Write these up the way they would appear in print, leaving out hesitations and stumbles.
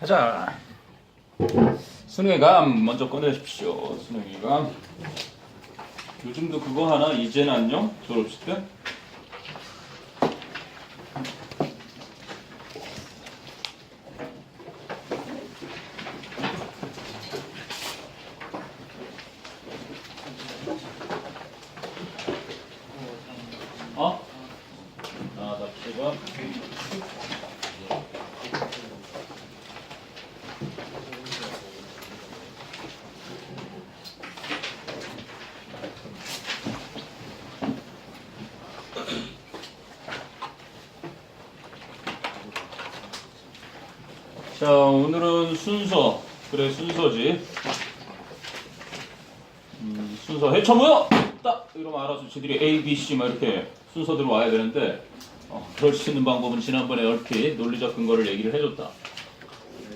가자. 수능의 감 먼저 꺼내십시오. 수능의 감. 요즘도 그거 하나? 이제는 안녕? 졸업식 때? 어? 나 지금 자, 오늘은 순서. 그래, 순서지. 순서 해쳐 모여! 딱! 이러면 알아서 지들이 A, B, C 막 이렇게 순서대로 와야 되는데 그럴 수 있는 방법은 지난번에 얼핏 논리적 근거를 얘기를 해줬다.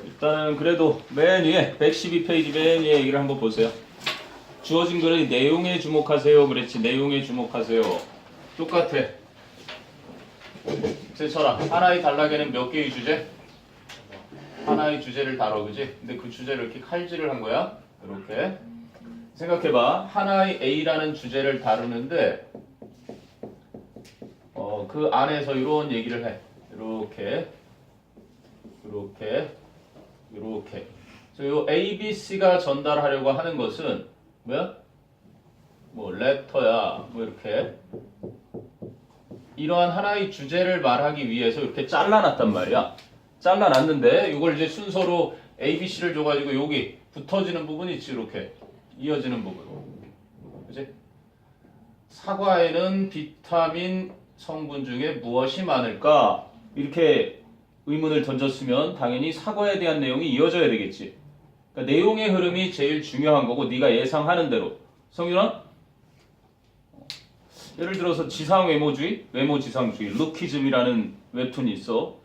일단은 그래도 맨 위에 112페이지 맨 위에 얘기를 한번 보세요. 주어진 글의 내용에 주목하세요. 그랬지. 내용에 주목하세요. 똑같아. 제 쳐라. 하나의 단락에는 몇 개의 주제? 하나의 주제를 다뤄, 그지? 근데 그 주제를 이렇게 칼질을 한 거야. 이렇게. 생각해봐. 하나의 A라는 주제를 다루는데 그 안에서 이런 얘기를 해. 이렇게. 그래서 요 A, B, C가 전달하려고 하는 것은 뭐야? 뭐 렉터야. 뭐 이렇게. 이러한 하나의 주제를 말하기 위해서 이렇게 잘라놨단 말이야. 잘라놨는데 이걸 이제 순서로 A, B, C를 줘가지고 여기 붙어지는 부분이 있지. 이렇게 이어지는 부분. 그치? 사과에는 비타민 성분 중에 무엇이 많을까? 이렇게 의문을 던졌으면 당연히 사과에 대한 내용이 이어져야 되겠지. 그러니까 내용의 흐름이 제일 중요한 거고 네가 예상하는 대로. 성윤아? 예를 들어서 지상외모주의, 외모지상주의, 루키즘이라는 웹툰이 있어.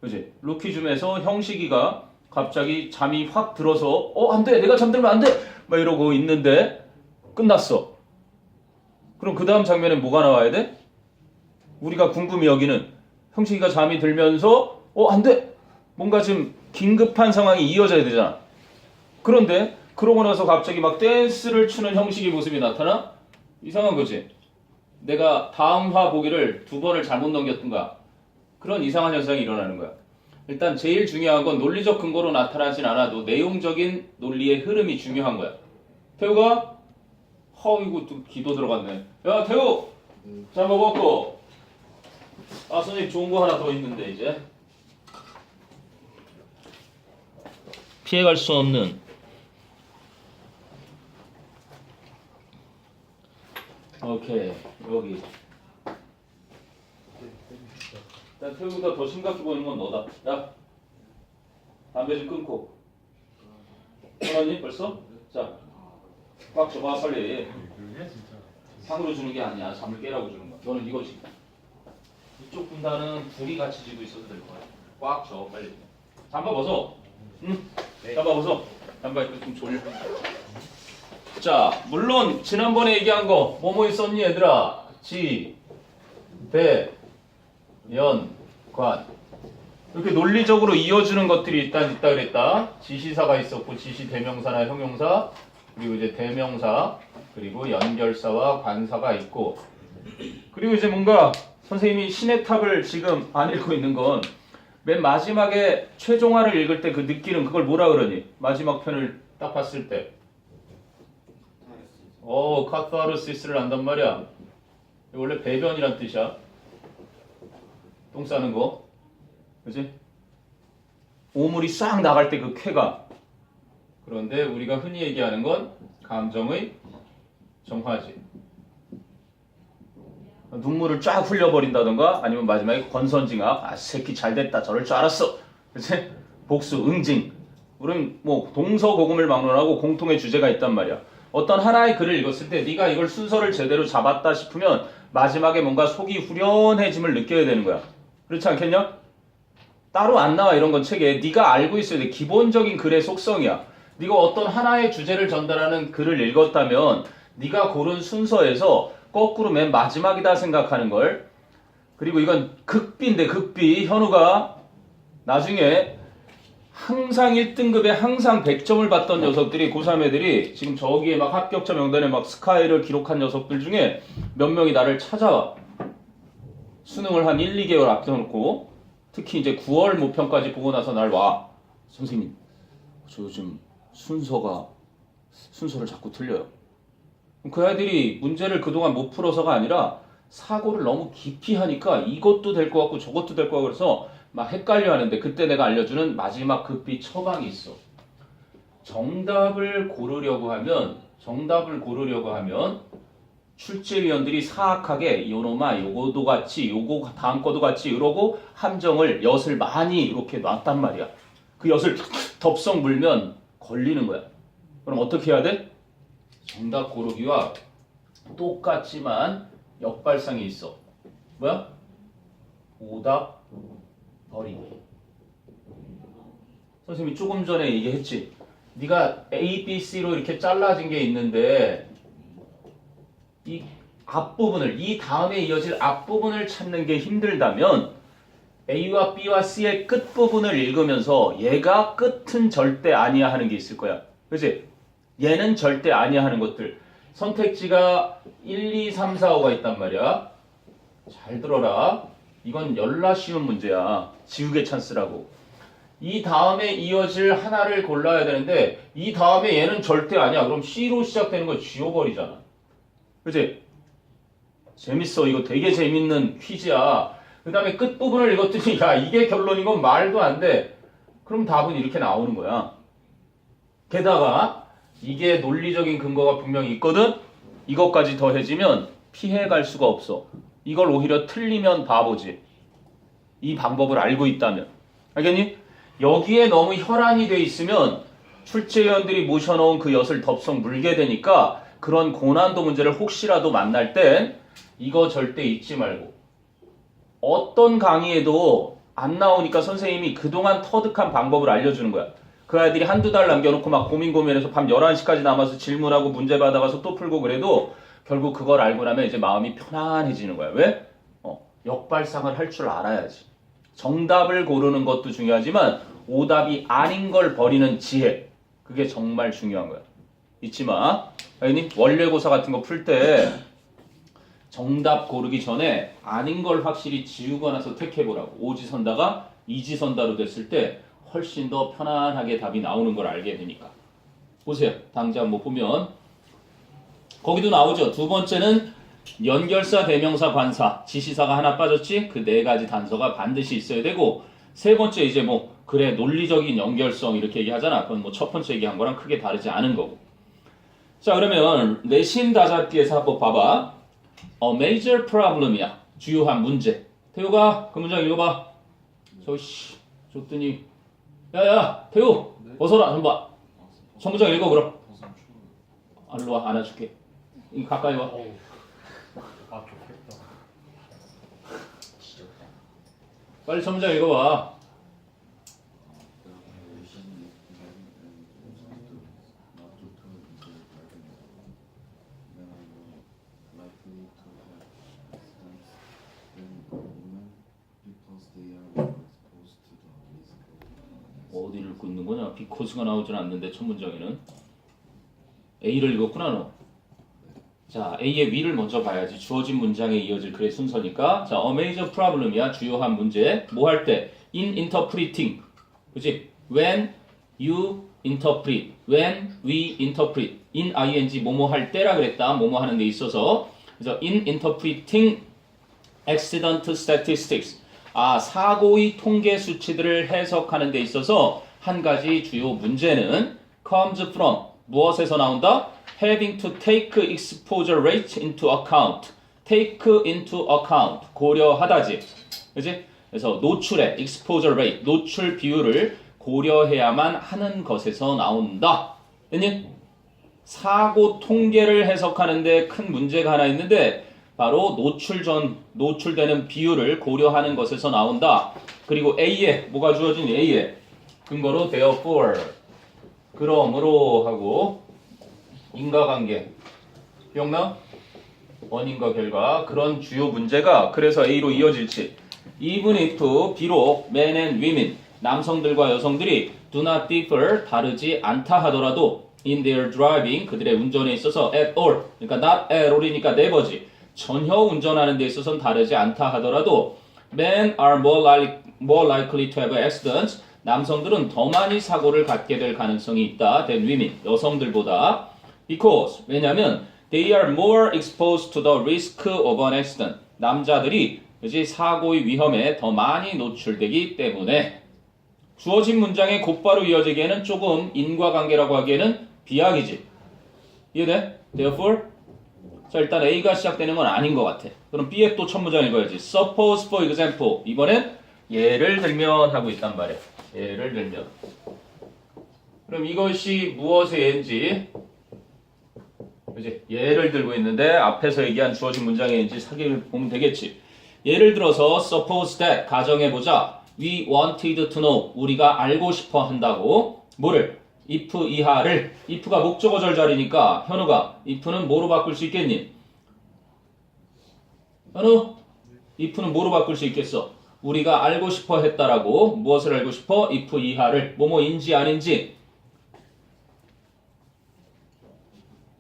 그지? 루키즘에서 형식이가 갑자기 잠이 확 들어서 안 돼! 내가 잠들면 안 돼! 막 이러고 있는데 끝났어. 그럼 그 다음 장면에 뭐가 나와야 돼? 우리가 궁금히 여기는 형식이가 잠이 들면서 안 돼! 뭔가 좀 긴급한 상황이 이어져야 되잖아. 그런데 그러고 나서 갑자기 막 댄스를 추는 형식의 모습이 나타나? 이상한 거지. 내가 다음 화 보기를 2번을 잘못 넘겼던가. 그런 이상한 현상이 일어나는 거야. 일단 제일 중요한 건 논리적 근거로 나타나진 않아도 내용적인 논리의 흐름이 중요한 거야. 태우가? 이거 또 기도 들어갔네. 야, 태우! 잘 먹었고. 선생님 좋은 거 하나 더 있는데 이제. 피해갈 수 없는 오케이. 여기. 일단 태우보다 더 심각해 보이는 건 너다. 야, 담배 좀 끊고. 끊었니 벌써? 자, 꽉 줘봐 빨리. 상으로 주는 게 아니야. 잠을 깨라고 주는 거야. 너는 이거지. 이쪽 분단은 둘이 같이 쥐고 있어도 될 거야. 꽉 줘 빨리. 잠바 벗어. 응? 잠바 벗어. 잠바 입고 좀 졸려. 자, 물론 지난번에 얘기한 거 뭐뭐 있었니 얘들아? 지, 대, 연, 관. 이렇게 논리적으로 이어주는 것들이 일단 있다 그랬다. 지시사가 있었고 지시 대명사나 형용사, 그리고 이제 대명사, 그리고 연결사와 관사가 있고, 그리고 이제 뭔가 선생님이 신의 탑을 지금 안 읽고 있는 건 맨 마지막에 최종화를 읽을 때 그 느끼는 그걸 뭐라 그러니? 마지막 편을 딱 봤을 때 카타르시스를 한단 말이야. 원래 배변이란 뜻이야. 똥 싸는 거. 그지? 오물이 싹 나갈 때 그 쾌감. 그런데 우리가 흔히 얘기하는 건 감정의 정화지. 눈물을 쫙 흘려버린다던가 아니면 마지막에 권선징악. 새끼 잘됐다. 저럴 줄 알았어. 그치? 복수, 응징. 우리는 뭐 동서고금을 막론하고 공통의 주제가 있단 말이야. 어떤 하나의 글을 읽었을 때 네가 이걸 순서를 제대로 잡았다 싶으면 마지막에 뭔가 속이 후련해짐을 느껴야 되는 거야. 그렇지 않겠냐? 따로 안 나와 이런 건 책에. 네가 알고 있어야 돼. 기본적인 글의 속성이야. 네가 어떤 하나의 주제를 전달하는 글을 읽었다면 네가 고른 순서에서 거꾸로 맨 마지막이다 생각하는 걸. 그리고 이건 극비인데 극비. 현우가 나중에 항상 1등급에 항상 100점을 받던 녀석들이 고3 애들이 지금 저기에 막 합격자 명단에 막 스카이를 기록한 녀석들 중에 몇 명이 나를 찾아와. 수능을 한 1, 2개월 앞서놓고 특히 이제 9월 모평까지 보고 나서 날 와. 선생님, 저 요즘 순서를 자꾸 틀려요. 그 아이들이 문제를 그동안 못 풀어서가 아니라 사고를 너무 깊이 하니까 이것도 될 것 같고 저것도 될 것 같고 그래서 막 헷갈려 하는데 그때 내가 알려주는 마지막 급비 처방이 있어. 정답을 고르려고 하면 출제위원들이 사악하게 요놈아 요거도 같이 요거 다음 거도 같이 이러고 함정을 엿을 많이 이렇게 놨단 말이야. 그 엿을 덥석 물면 걸리는 거야. 그럼 어떻게 해야 돼? 정답 고르기와 똑같지만 역발상이 있어. 뭐야? 오답 버리기. 선생님이 조금 전에 얘기했지. 네가 A, B, C로 이렇게 잘라진 게 있는데 이 앞부분을 이 다음에 이어질 앞부분을 찾는 게 힘들다면 A와 B와 C의 끝부분을 읽으면서 얘가 끝은 절대 아니야 하는 게 있을 거야. 그치? 얘는 절대 아니야 하는 것들. 선택지가 1, 2, 3, 4, 5가 있단 말이야. 잘 들어라. 이건 열나 쉬운 문제야. 지우개 찬스라고. 이 다음에 이어질 하나를 골라야 되는데 이 다음에 얘는 절대 아니야. 그럼 C로 시작되는 거 지워버리잖아. 그치? 재밌어. 이거 되게 재밌는 퀴즈야. 그 다음에 끝부분을 읽었더니 야 이게 결론인 건 말도 안 돼. 그럼 답은 이렇게 나오는 거야. 게다가 이게 논리적인 근거가 분명히 있거든. 이것까지 더해지면 피해갈 수가 없어. 이걸 오히려 틀리면 바보지. 이 방법을 알고 있다면. 알겠니? 여기에 너무 혈안이 돼 있으면 출제위원들이 모셔놓은 그 엿을 덥석 물게 되니까 그런 고난도 문제를 혹시라도 만날 땐 이거 절대 잊지 말고 어떤 강의에도 안 나오니까 선생님이 그동안 터득한 방법을 알려주는 거야. 그 아이들이 한두 달 남겨놓고 막 고민해서 밤 11시까지 남아서 질문하고 문제 받아가서 또 풀고 그래도 결국 그걸 알고 나면 이제 마음이 편안해지는 거야. 왜? 역발상을 할 줄 알아야지. 정답을 고르는 것도 중요하지만 오답이 아닌 걸 버리는 지혜. 그게 정말 중요한 거야. 잊지 마. 알겠니? 원래고사 같은 거 풀 때 정답 고르기 전에 아닌 걸 확실히 지우고 나서 택해보라고. 오지선다가 이지선다로 됐을 때 훨씬 더 편안하게 답이 나오는 걸 알게 되니까. 보세요. 당장 뭐 보면 거기도 나오죠. 두 번째는 연결사, 대명사, 관사, 지시사가 하나 빠졌지? 그 네 가지 단서가 반드시 있어야 되고 세 번째 이제 뭐 그래 논리적인 연결성 이렇게 얘기하잖아. 그건 뭐 첫 번째 얘기한 거랑 크게 다르지 않은 거고. 자 그러면 내신 다잡기에서 한번 봐봐. A major problem이야. 주요한 문제. 태우가 그 문장 읽어봐. 저씨 줬더니 야야 태우 벗어라 좀 봐. 청문장 읽어 그럼. 일로 와 안아줄게. 가까이 와. 아 좋겠다. 빨리 청문장 읽어봐. 어디를 읽고 있는 거냐? 비코스가 나오진 않는데 첫 문장에는 A를 읽었구나 너. 자 A의 위를 먼저 봐야지. 주어진 문장에 이어질 글의 순서니까. 자, a major problem이야. 주요한 문제. 뭐 할 때? in interpreting. 그치? when you interpret. when we interpret. in ing 뭐뭐 할 때라 그랬다. 뭐뭐 하는 데 있어서. 그래서 in interpreting accident statistics. 사고의 통계 수치들을 해석하는 데 있어서 한 가지 주요 문제는 comes from 무엇에서 나온다? having to take exposure rate into account. take into account. 고려하다지. 그치? 그래서 노출의 exposure rate, 노출 비율을 고려해야만 하는 것에서 나온다. 됐니? 사고 통계를 해석하는데 큰 문제가 하나 있는데 바로 노출되는 비율을 고려하는 것에서 나온다. 그리고 A에 뭐가 주어진 A에 근거로 therefore 그러므로 하고 인과관계 기억나? 원인과 결과 그런 주요 문제가 그래서 A로 이어질지 even if 비록 men and women 남성들과 여성들이 do not differ 다르지 않다 하더라도 in their driving 그들의 운전에 있어서 at all 그러니까 not at all이니까 never지 전혀 운전하는 데 있어서는 다르지 않다 하더라도 men are more likely to have accidents 남성들은 더 많이 사고를 갖게 될 가능성이 있다 than women 여성들보다 because 왜냐하면 they are more exposed to the risk of an accident 남자들이 그지 사고의 위험에 더 많이 노출되기 때문에 주어진 문장에 곧바로 이어지기에는 조금 인과관계라고 하기에는 비약이지. 이해돼? Therefore 자 일단 A가 시작되는 건 아닌 것 같아. 그럼 B의 또 첫 문장 읽어야지. Suppose for example 이번엔 예를 들면 하고 있단 말이야. 예를 들면 그럼 이것이 무엇의 예인지 그지? 예를 들고 있는데 앞에서 얘기한 주어진 문장의 예인지 사기를 보면 되겠지. 예를 들어서 suppose that 가정해보자. We wanted to know 우리가 알고 싶어 한다고 뭐를? if 이하를 if가 목적어 절자리니까 현우가 if는 뭐로 바꿀 수 있겠니? 현우 if는 뭐로 바꿀 수 있겠어? 우리가 알고 싶어 했다라고 무엇을 알고 싶어? if 이하를 뭐뭐인지 아닌지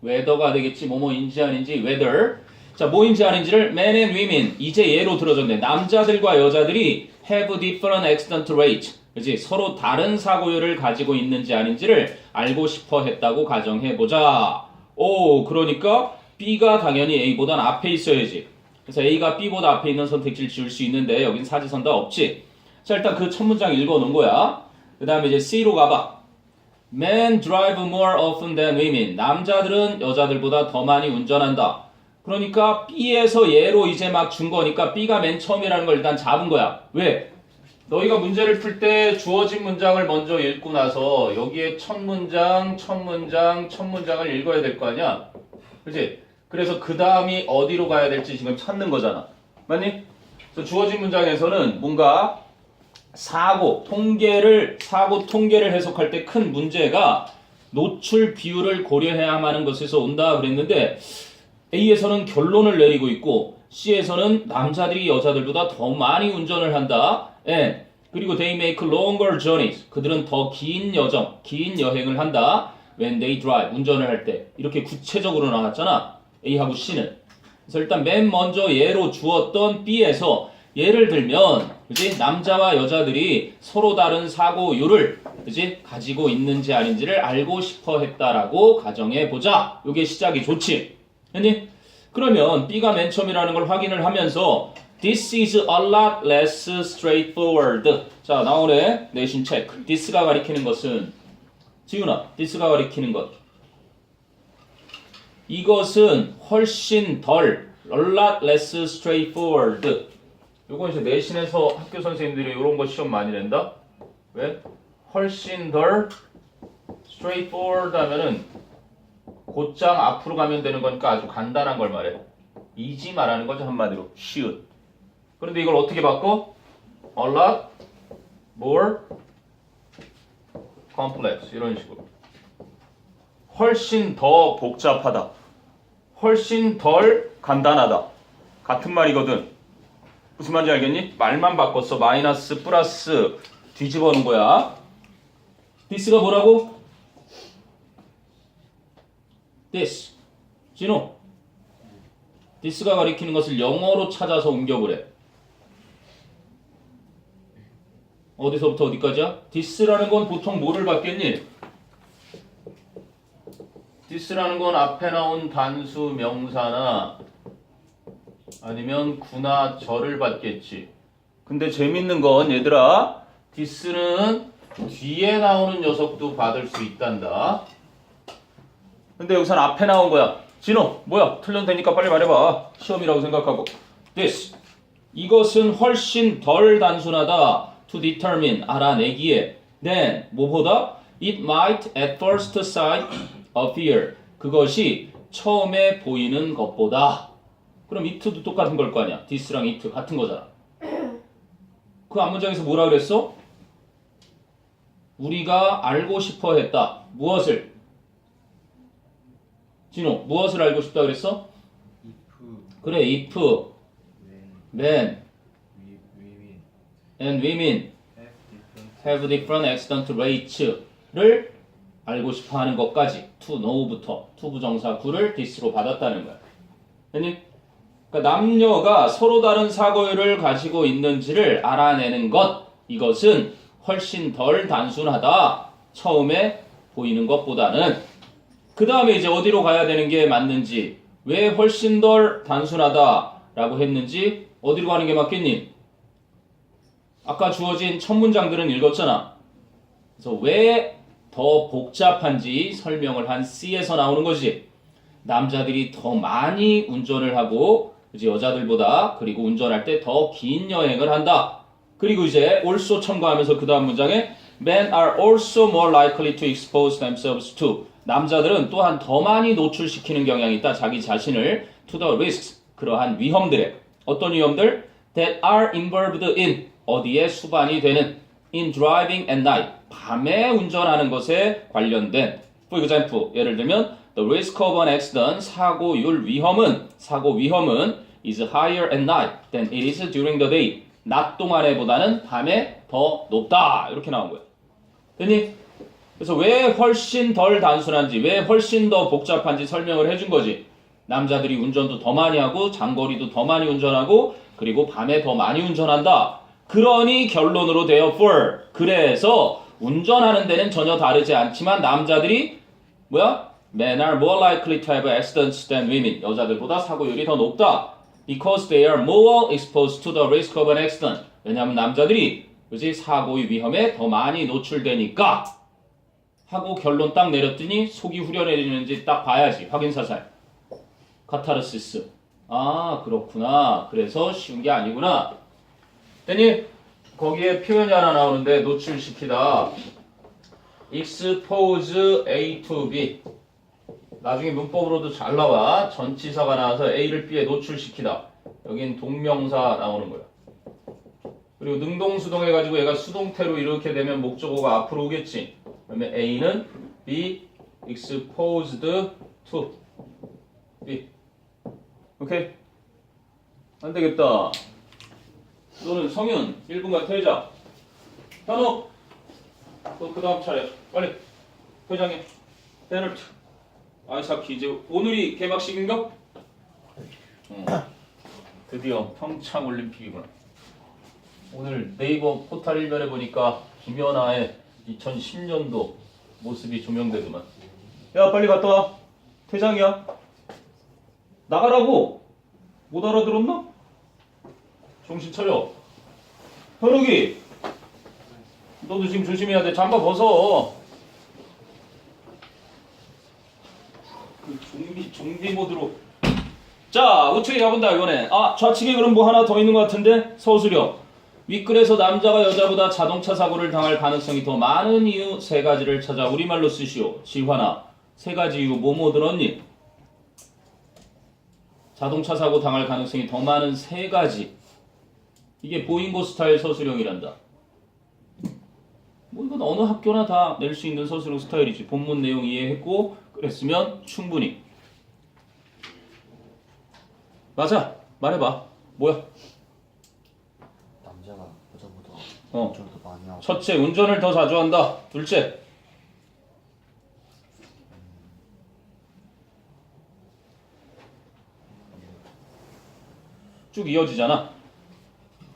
whether가 되겠지 뭐뭐인지 아닌지 whether 자 뭐인지 아닌지를 men and women 이제 예로 들어줬네 남자들과 여자들이 have different accident rate 그치 서로 다른 사고율을 가지고 있는지 아닌지를 알고 싶어 했다고 가정해보자 오 그러니까 B가 당연히 A보단 앞에 있어야지 그래서 A가 B보다 앞에 있는 선택지를 지울 수 있는데 여긴 사지선 다 없지 자 일단 그 첫 문장 읽어놓은 거야 그 다음에 이제 C로 가봐 Men drive more often than women 남자들은 여자들보다 더 많이 운전한다 그러니까 B에서 예로 이제 막 준 거니까 B가 맨 처음이라는 걸 일단 잡은 거야 왜? 너희가 문제를 풀 때 주어진 문장을 먼저 읽고 나서 여기에 첫 문장을 읽어야 될 거 아니야? 그치? 그래서 그 다음이 어디로 가야 될지 지금 찾는 거잖아. 맞니? 그래서 주어진 문장에서는 뭔가 사고 통계를 해석할 때 큰 문제가 노출 비율을 고려해야만 하는 것에서 온다 그랬는데 A에서는 결론을 내리고 있고 C에서는 남자들이 여자들보다 더 많이 운전을 한다. And 그리고 they make longer journeys. 그들은 더 긴 여행을 한다. When they drive. 운전을 할 때. 이렇게 구체적으로 나왔잖아. A하고 C는. 그래서 일단 맨 먼저 예로 주었던 B에서 예를 들면 그지? 남자와 여자들이 서로 다른 사고율을 그지? 가지고 있는지 아닌지를 알고 싶어 했다라고 가정해 보자. 이게 시작이 좋지. 했니? 그러면 B가 맨 처음이라는 걸 확인을 하면서 This is a lot less straightforward. 자, 나오네. 내신 체크. This가 가리키는 것은 지훈아, this가 가리키는 것. 이것은 훨씬 덜 a lot less straightforward. 요건 이제 내신에서 학교 선생님들이 이런 거 시험 많이 낸다. 왜? 훨씬 덜 straightforward 하면은 곧장 앞으로 가면 되는 거니까 아주 간단한 걸 말해. easy 말하는 거죠 한마디로. 쉬운. 그런데 이걸 어떻게 바꿔? A lot more complex 이런 식으로. 훨씬 더 복잡하다. 훨씬 덜 간단하다. 같은 말이거든. 무슨 말인지 알겠니? 말만 바꿨어. 마이너스 플러스 뒤집어 놓은 거야. this가 뭐라고? this. 진호. this가 가리키는 것을 영어로 찾아서 옮겨보래. 어디서부터 어디까지야? this라는 건 보통 뭐를 받겠니? this라는 건 앞에 나온 단수 명사나 아니면 구나 절을 받겠지. 근데 재밌는 건 얘들아 this는 뒤에 나오는 녀석도 받을 수 있단다. 근데 여기선 앞에 나온 거야. 진호 뭐야? 틀려도 되니까 빨리 말해봐. 시험이라고 생각하고. this 이것은 훨씬 덜 단순하다. to determine 알아내기에 then 뭐보다 it might at first sight appear 그것이 처음에 보이는 것보다 그럼 it도 똑같은 걸 거 아니야. this랑 it 같은 거잖아. 그 앞문장에서 뭐라 그랬어? 우리가 알고 싶어 했다. 무엇을? 진호 무엇을 알고 싶다 그랬어? 그래 if men and women have different accident rates를 알고 싶어 하는 것까지 to know부터 to 부정사 구를 this로 받았다는 거야. 됐니? 그러니까 남녀가 서로 다른 사고율을 가지고 있는지를 알아내는 것, 이것은 훨씬 덜 단순하다. 처음에 보이는 것보다는. 그 다음에 이제 어디로 가야 되는 게 맞는지, 왜 훨씬 덜 단순하다라고 했는지 어디로 가는 게 맞겠니? 아까 주어진 첫 문장들은 읽었잖아. 그래서 왜 더 복잡한지 설명을 한 C에서 나오는 거지. 남자들이 더 많이 운전을 하고 이제 여자들보다, 그리고 운전할 때 더 긴 여행을 한다. 그리고 이제 also 첨가하면서 그 다음 문장에 Men are also more likely to expose themselves to. 남자들은 또한 더 많이 노출시키는 경향이 있다. 자기 자신을 to the risks. 그러한 위험들에. 어떤 위험들? That are involved in. 어디에 수반이 되는. In driving at night. 밤에 운전하는 것에 관련된. For example, 예를 들면 The risk of an accident, 사고율 위험은, 사고 위험은 is higher at night than it is during the day. 낮 동안에보다는 밤에 더 높다. 이렇게 나온 거예요. 됐니? 그래서 왜 훨씬 덜 단순한지, 왜 훨씬 더 복잡한지 설명을 해준 거지. 남자들이 운전도 더 많이 하고 장거리도 더 많이 운전하고 그리고 밤에 더 많이 운전한다. 그러니 결론으로 therefore, 그래서 운전하는 데는 전혀 다르지 않지만 남자들이 뭐야? Men are more likely to have accidents than women. 여자들보다 사고율이 더 높다. Because they are more exposed to the risk of an accident. 왜냐하면 남자들이 그지 사고의 위험에 더 많이 노출되니까. 하고 결론 딱 내렸더니 속이 후련해지는지 딱 봐야지. 확인사살. 카타르시스. 아 그렇구나. 그래서 쉬운 게 아니구나. 됐니? 거기에 표현이 하나 나오는데 노출시키다. expose A to B. 나중에 문법으로도 잘 나와. 전치사가 나와서 A를 B에 노출시키다. 여긴 동명사 나오는 거야. 그리고 능동수동 해가지고 얘가 수동태로 이렇게 되면 목적어가 앞으로 오겠지. 그러면 A는 be exposed to B. 오케이? 안 되겠다. 너는 성윤 1분간 퇴장. 현우 너 그 다음 차례. 빨리 퇴장해. 페널티. 아이스하키 이제 오늘이 개막식인가? 드디어 평창올림픽이구나. 오늘 네이버 포탈 일면에 보니까 김연아의 2010년도 모습이 조명되더만. 야 빨리 갔다 와. 퇴장이야. 나가라고. 못 알아들었나? 정신 차려. 현욱이 너도 지금 조심해야 돼. 잠바 벗어. 그 좀비 모드로. 자, 우측에 가본다 이번에. 아, 좌측에 그럼 뭐 하나 더 있는 것 같은데? 서술형. 윗글에서 남자가 여자보다 자동차 사고를 당할 가능성이 더 많은 이유 세 가지를 찾아 우리말로 쓰시오. 지환아, 세 가지 이유 뭐뭐 들었니? 자동차 사고 당할 가능성이 더 많은 세 가지. 이게 보잉고 스타일 서술형이란다. 뭐 이건 어느 학교나 다 낼 수 있는 서술형 스타일이지. 본문 내용 이해했고 그랬으면 충분히. 맞아. 말해봐. 뭐야? 남자가 여자보다 어. 운전을 더 많이 하고. 첫째, 운전을 더 자주 한다. 둘째, 쭉 이어지잖아.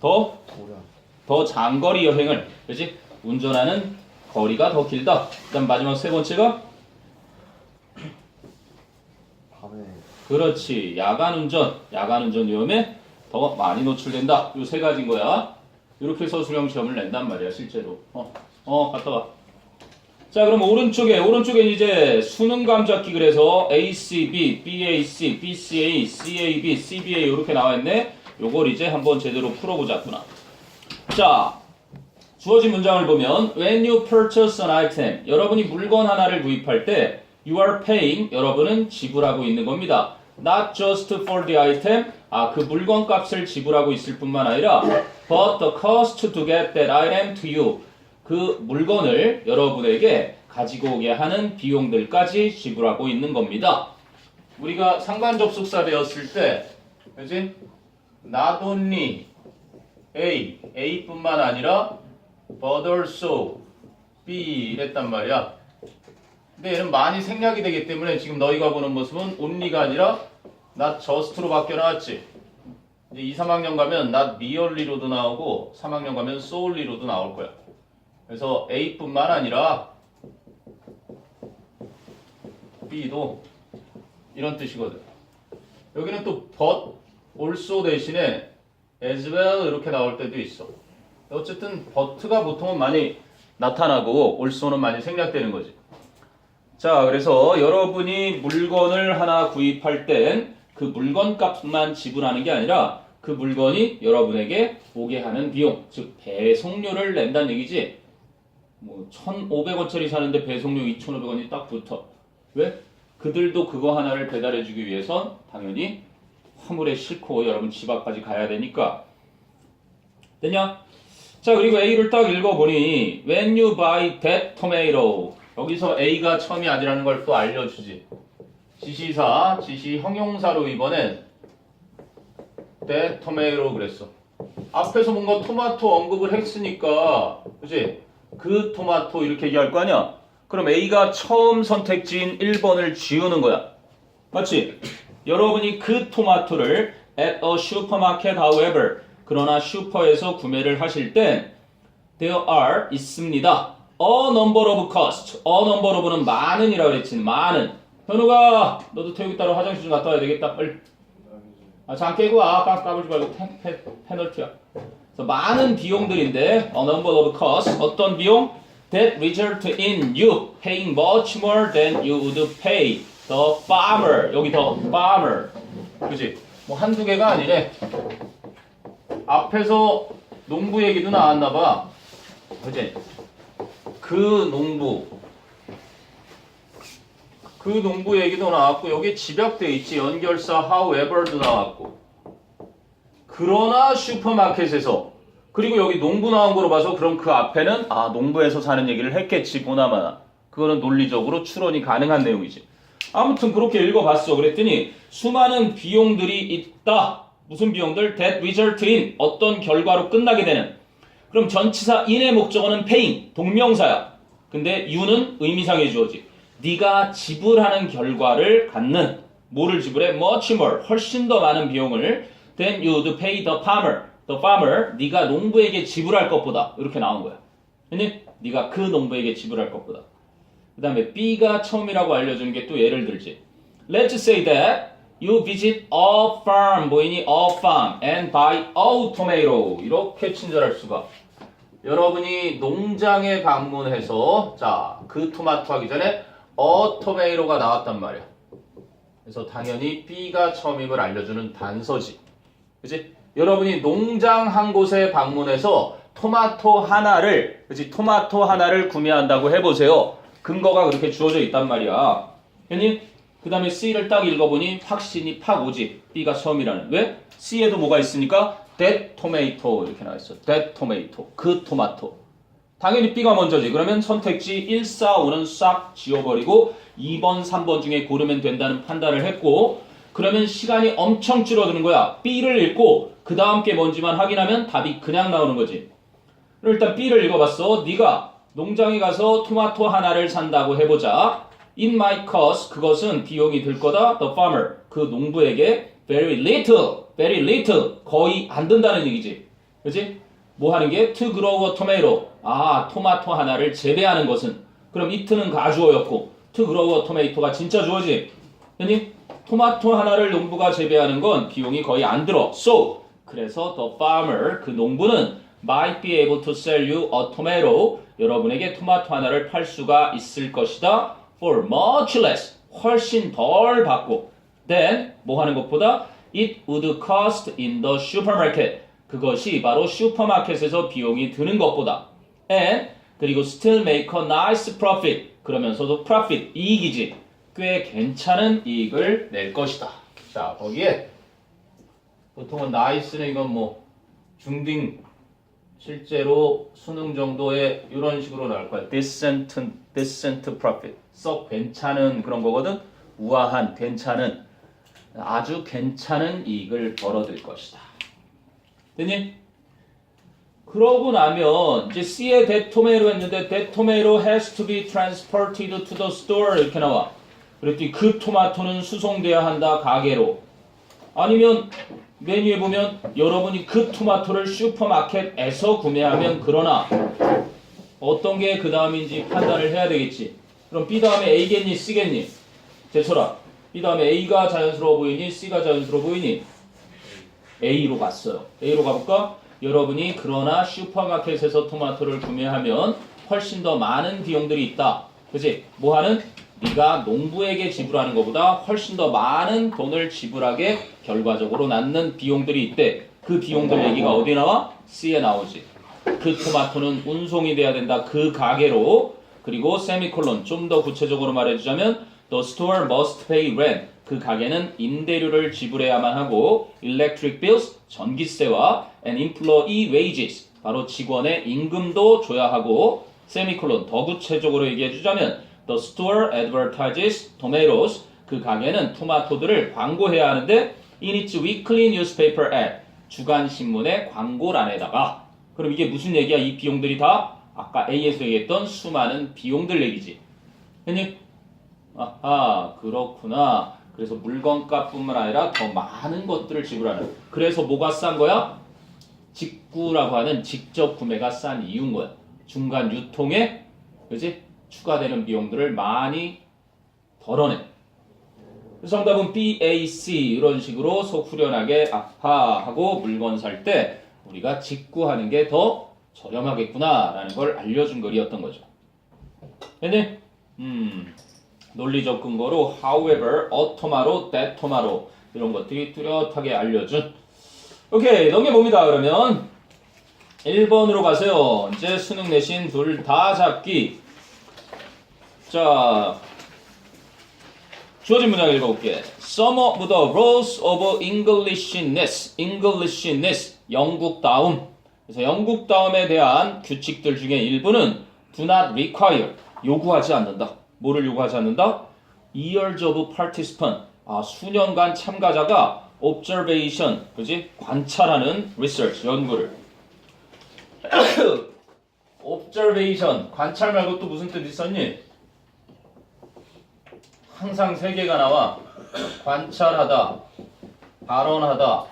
더 장거리 여행을, 그렇지? 운전하는 거리가 더 길다. 그다음 마지막 세 번째가 밤에 그렇지. 야간 운전 위험에 더 많이 노출된다. 요 세 가지인 거야. 이렇게 서술형 시험을 낸단 말이야, 실제로. 갔다 와. 자, 그럼 오른쪽엔 이제 수능 감잡기 그래서 ACB, BAC, BCA, CAB, CBA 이렇게 나와 있네. 요걸 이제 한번 제대로 풀어보자꾸나. 자, 주어진 문장을 보면 When you purchase an item, 여러분이 물건 하나를 구입할 때 You are paying, 여러분은 지불하고 있는 겁니다. Not just for the item, 그 물건 값을 지불하고 있을 뿐만 아니라 But the cost to get that item to you, 그 물건을 여러분에게 가지고 오게 하는 비용들까지 지불하고 있는 겁니다. 우리가 상관 접속사 배웠을 때, 그지? Not only A뿐만 아니라 but also B 이랬단 말이야. 근데 얘는 많이 생략이 되기 때문에 지금 너희가 보는 모습은 only가 아니라 not just로 바뀌어 나왔지. 이제 2, 3학년 가면 not merely로도 나오고 3학년 가면 solely로도 나올 거야. 그래서 A뿐만 아니라 B도 이런 뜻이거든. 여기는 또 but also 대신에 as well 이렇게 나올 때도 있어. 어쨌든 but가 보통은 많이 나타나고 also는 많이 생략되는 거지. 자, 그래서 여러분이 물건을 하나 구입할 땐 그 물건 값만 지불하는 게 아니라 그 물건이 여러분에게 오게 하는 비용, 즉 배송료를 낸다는 얘기지. 뭐 1,500원짜리 사는데 배송료 2,500원이 딱 붙어. 왜? 그들도 그거 하나를 배달해주기 위해선 당연히 화물에 싣고 여러분 집 앞까지 가야 되니까. 됐냐? 자, 그리고 A를 딱 읽어보니 When you buy that tomato, 여기서 A가 처음이 아니라는 걸 또 알려주지. 지시사, 지시 형용사로 이번엔 that tomato 그랬어. 앞에서 뭔가 토마토 언급을 했으니까, 그치? 그 토마토 이렇게 얘기할 거 아니야? 그럼 A가 처음 선택지인 1번을 지우는 거야. 맞지? 여러분이 그 토마토를 at a supermarket however, 그러나 슈퍼에서 구매를 하실 땐 there are 있습니다. a number of cost. a number of는 많은이라고 그랬지. 많은. 현우가 너도 태우기 따라 화장실 좀 갔다 와야 되겠다. 빨리. 장 깨고 와. 까불지 말고 페널티야. 그래서 많은 비용들인데 a number of costs. 어떤 비용? That result in you paying much more than you would pay the farmer. 여기 the farmer. 그치? 뭐 한두 개가 아니래. 앞에서 농부 얘기도 나왔나봐. 그치? 그 농부 얘기도 나왔고, 여기 집약돼 있지. 연결사 however도 나왔고. 그러나 슈퍼마켓에서, 그리고 여기 농부 나온 거로 봐서 그럼 그 앞에는 농부에서 사는 얘기를 했겠지 보나마나. 그거는 논리적으로 추론이 가능한 내용이지. 아무튼 그렇게 읽어봤어. 그랬더니 수많은 비용들이 있다. 무슨 비용들? That result in, 어떤 결과로 끝나게 되는. 그럼 전치사 in의 목적어는 paying, 동명사야. 근데 you는 의미상의 주어지. 네가 지불하는 결과를 갖는, 뭐를 지불해? much more, 훨씬 더 많은 비용을 than you would pay the farmer, 네가 농부에게 지불할 것보다. 이렇게 나온 거야. 아니? 네가 그 농부에게 지불할 것보다. 그 다음에 B가 처음이라고 알려주는 게 또 예를 들지. Let's say that you visit a farm, 보이니? a farm and buy a tomato. 이렇게 친절할 수가. 여러분이 농장에 방문해서 자, 그 토마토 하기 전에 a tomato가 나왔단 말이야. 그래서 당연히 B가 처음임을 알려주는 단서지. 그치? 여러분이 농장 한 곳에 방문해서 토마토 하나를 구매한다고 해보세요. 근거가 그렇게 주어져 있단 말이야. 괜히? 그 다음에 C를 딱 읽어보니 확신이 팍 오지. B가 처음이라는. 왜? C에도 뭐가 있으니까 that tomato 이렇게 나와있어. that tomato. 그 토마토. 당연히 B가 먼저지. 그러면 선택지 1, 4, 5는 싹 지워버리고 2번, 3번 중에 고르면 된다는 판단을 했고, 그러면 시간이 엄청 줄어드는 거야. B를 읽고 그 다음 게 뭔지만 확인하면 답이 그냥 나오는 거지. 그럼 일단 B를 읽어봤어. 네가 농장에 가서 토마토 하나를 산다고 해보자. It might cost, 그것은 비용이 들 거다. The farmer, 그 농부에게 very little, 거의 안 든다는 얘기지. 그치? 뭐 하는 게? To grow a tomato. 토마토 하나를 재배하는 것은. 그럼 it는 가주어였고 to grow a tomato가 진짜 주어지. 아니? 토마토 하나를 농부가 재배하는 건 비용이 거의 안 들어. So, 그래서 the farmer, 그 농부는 might be able to sell you a tomato. 여러분에게 토마토 하나를 팔 수가 있을 것이다. For much less, 훨씬 덜 받고. Then, 뭐 하는 것보다 it would cost in the supermarket. 그것이 바로 슈퍼마켓에서 비용이 드는 것보다. And, 그리고 still make a nice profit. 그러면서도 profit, 이익이지. 꽤 괜찮은 이익을 낼 것이다. 자, 거기에 보통은 nice는 이건 뭐 중딩, 실제로 수능 정도의 이런 식으로 나올 거야. decent profit. 썩 괜찮은 그런 거거든. 우아한, 괜찮은, 아주 괜찮은 이익을 벌어들 것이다. 됐니? 그러고 나면 이제 C에 that tomato 했는데 that tomato has to be transported to the store 이렇게 나와. 그랬더니 그 토마토는 수송돼야 한다 가게로. 아니면 메뉴에 보면 여러분이 그 토마토를 슈퍼마켓에서 구매하면 그러나 어떤 게 그 다음인지 판단을 해야 되겠지. 그럼 B 다음에 A겠니 C겠니? 제철아. B 다음에 A가 자연스러워 보이니 C가 자연스러워 보이니? A로 갔어요. A로 가볼까? 여러분이 그러나 슈퍼마켓에서 토마토를 구매하면 훨씬 더 많은 비용들이 있다. 그치? 뭐하는? 네가 농부에게 지불하는 것보다 훨씬 더 많은 돈을 지불하게 결과적으로 낳는 비용들이 있대. 그 비용들 얘기가 어디 나와? C에 나오지. 그 토마토는 운송이 돼야 된다. 그 가게로. 그리고 세미콜론 좀 더 구체적으로 말해주자면 The store must pay rent. 그 가게는 임대료를 지불해야만 하고 electric bills, 전기세와 and employee wages, 바로 직원의 임금도 줘야 하고 세미콜론 더 구체적으로 얘기해주자면 The store advertises tomatoes. 그 가게는 토마토들을 광고해야 하는데 in its weekly newspaper ad. 주간 신문의 광고란에다가. 그럼 이게 무슨 얘기야? 이 비용들이 다 아까 A에서 얘기했던 수많은 비용들 얘기지. 했니? 아하, 그렇구나. 그래서 물건값뿐만 아니라 더 많은 것들을 지불하는. 그래서 뭐가 싼 거야? 직구라고 하는 직접 구매가 싼 이유인 거야. 중간 유통에, 그지? 추가되는 비용들을 많이 덜어내. 정답은 B, A, C 이런 식으로 속 후련하게 아하 하고 물건 살 때 우리가 직구하는 게 더 저렴하겠구나라는 걸 알려준 글이었던 거죠. 근데 논리적 근거로 however, a tomato, that tomato 이런 것들이 뚜렷하게 알려준. 오케이, 넘겨봅니다. 그러면 1번으로 가세요. 이제 수능 내신 둘 다 잡기. 자, 주어진 문장 읽어볼게. Some of the rules of Englishness, 영국다움. 그래서 영국다움에 대한 규칙들 중에 일부는 do not require, 요구하지 않는다. 뭐를 요구하지 않는다? Years of participant, 수년간 참가자가 observation, 그지? 관찰하는 research, 연구를. observation, 관찰 말고 또 무슨 뜻 있었니? 항상 세 개가 나와. 관찰하다, 발언하다,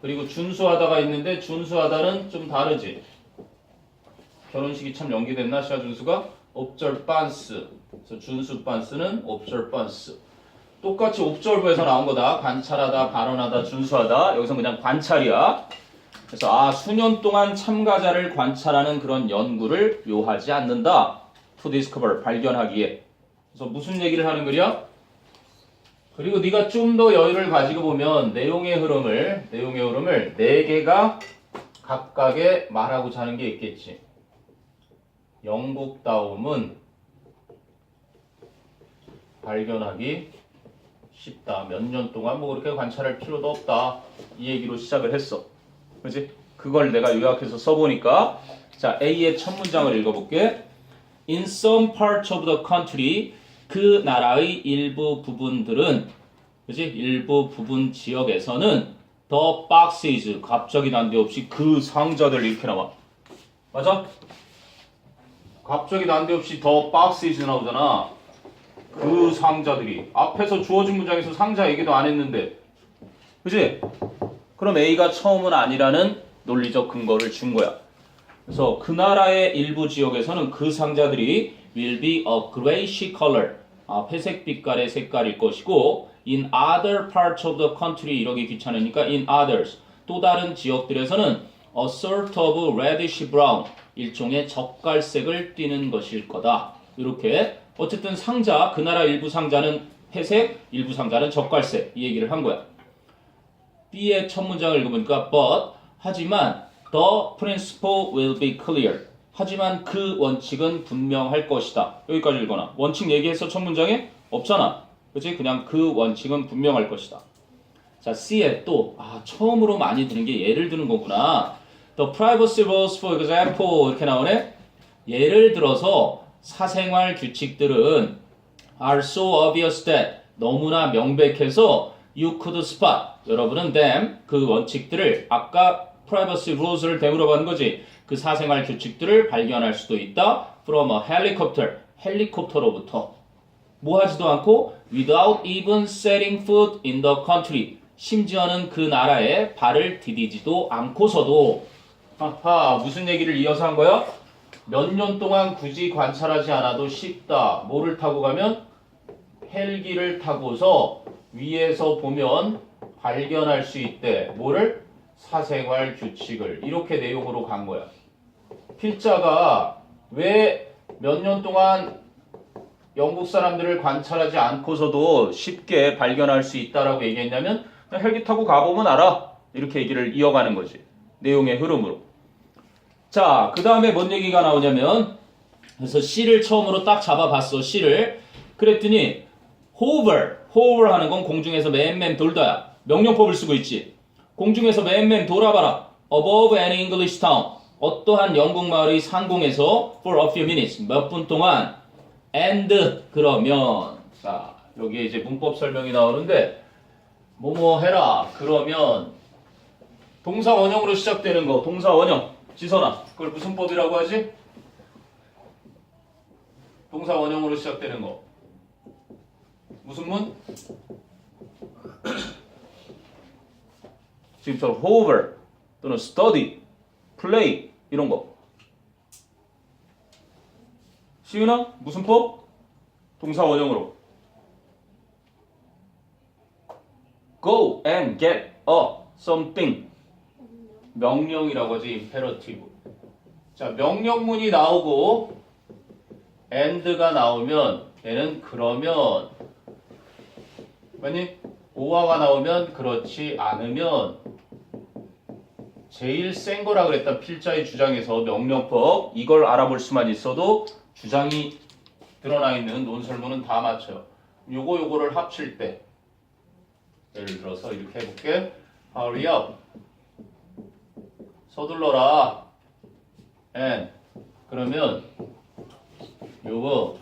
그리고 준수하다가 있는데 준수하다는 좀 다르지. 결혼식이 참 연기됐나? 시아 준수가? observance. 그래서 준수반스는 observance. 똑같이 observe에서 나온 거다. 관찰하다, 발언하다, 준수하다. 여기서 그냥 관찰이야. 그래서 수년 동안 참가자를 관찰하는 그런 연구를 요하지 않는다. to discover, 발견하기에. 그래서 무슨 얘기를 하는 거야? 그리고 네가 좀 더 여유를 가지고 보면 내용의 흐름을 4개가 각각의 말하고자 하는 게 있겠지. 영국다움은 발견하기 쉽다. 몇 년 동안 뭐 그렇게 관찰할 필요도 없다. 이 얘기로 시작을 했어. 그렇지? 그걸 내가 요약해서 써보니까 자, A의 첫 문장을 읽어볼게. In some parts of the country, 그 나라의 일부 부분들은, 그지? 일부 부분 지역에서는 the boxes, 갑자기 난데없이 그 상자들 이렇게 나와. 맞아? 갑자기 난데없이 the boxes 나오잖아. 그 상자들이. 앞에서 주어진 문장에서 상자 얘기도 안 했는데. 그지? 그럼 A가 처음은 아니라는 논리적 근거를 준 거야. 그래서 그 나라의 일부 지역에서는 그 상자들이 will be a grayish color, 회색 빛깔의 색깔일 것이고 in other parts of the country 이러기 귀찮으니까 in others, 또 다른 지역들에서는 a sort of reddish brown, 일종의 젓갈색을 띠는 것일 거다. 이렇게 어쨌든 상자, 그 나라 일부 상자는 회색, 일부 상자는 젓갈색 이 얘기를 한 거야. B의 첫 문장을 읽어보니까 but, 하지만 the principle will be clear. 하지만 그 원칙은 분명할 것이다. 여기까지 읽거나. 원칙 얘기해서 첫 문장에 없잖아. 그치? 그냥 그 원칙은 분명할 것이다. 자, C에 또 처음으로 많이 드는 게 예를 드는 거구나. The privacy rules, for example 이렇게 나오네. 예를 들어서 사생활 규칙들은 are so obvious that 너무나 명백해서 you could spot. 여러분은 them 그 원칙들을 아까 privacy rules를 되물어보는 거지. 그 사생활 규칙들을 발견할 수도 있다. from a helicopter, 헬리콥터로부터. 뭐 하지도 않고 without even setting foot in the country. 심지어는 그 나라에 발을 디디지도 않고서도. 아하, 무슨 얘기를 이어서 한 거야? 몇 년 동안 굳이 관찰하지 않아도 쉽다. 뭐를 타고 가면? 헬기를 타고서 위에서 보면 발견할 수 있대. 뭐를? 사생활 규칙을. 이렇게 내용으로 간 거야. 필자가 왜 몇 년 동안 영국 사람들을 관찰하지 않고서도 쉽게 발견할 수 있다라고 얘기했냐면 그냥 헬기 타고 가보면 알아. 이렇게 얘기를 이어가는 거지. 내용의 흐름으로. 자, 그 다음에 뭔 얘기가 나오냐면 그래서 C를 처음으로 딱 잡아봤어. C를. 그랬더니 hover 하는 건 공중에서 맨맨 돌다야. 명령법을 쓰고 있지. 공중에서 맨맨 돌아봐라. above any English town. 어떠한 영국 마을의 상공에서 for a few minutes. 몇 분 동안 and 그러면 자 여기에 이제 문법 설명이 나오는데 뭐뭐 해라 그러면 동사 원형으로 시작되는 거 동사 원형 지선아 그걸 무슨 법이라고 하지? 동사 원형으로 시작되는 거 무슨 문? 지금처럼 hover 또는 study, play 이런 거 시은아 무슨 법? 동사 원형으로 go and get a something 명령이라고 하지 imperative. 자 명령문이 나오고 and가 나오면 얘는 그러면 맞니? 오화가 나오면 그렇지 않으면 제일 센 거라 그랬다. 필자의 주장에서 명령법 이걸 알아볼 수만 있어도 주장이 드러나 있는 논설문은 다 맞춰요. 요거를 합칠 때 예를 들어서 이렇게 해볼게. Hurry up. 서둘러라. And 그러면 요거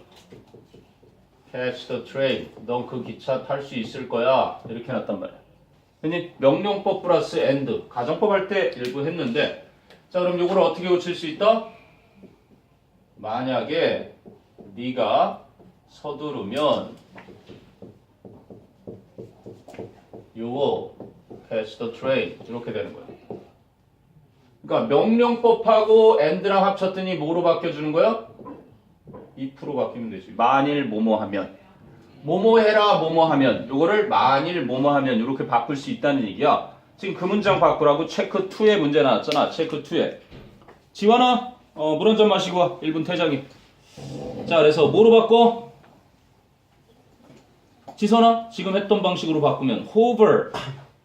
catch the train. 넌 그 기차 탈 수 있을 거야. 이렇게 해놨단 말이야. 흔히 명령법 플러스 and 가정법 할 때 일부 했는데 자 그럼 요거를 어떻게 고칠 수 있다? 만약에 네가 서두르면 요거 catch the train 이렇게 되는 거야. 그러니까 명령법하고 and랑 합쳤더니 뭐로 바뀌어주는 거야? if로 바뀌면 되지. 만일 뭐뭐 하면 뭐뭐 해라 뭐뭐 하면 요거를 만일 뭐뭐 하면 이렇게 바꿀 수 있다는 얘기야. 지금 그 문장 바꾸라고 체크 2에 문제 나왔잖아. 체크 2에 지환아 물 한 잔 마시고 와. 1분 퇴장이. 자 그래서 뭐로 바꿔? 지선아 지금 했던 방식으로 바꾸면 hover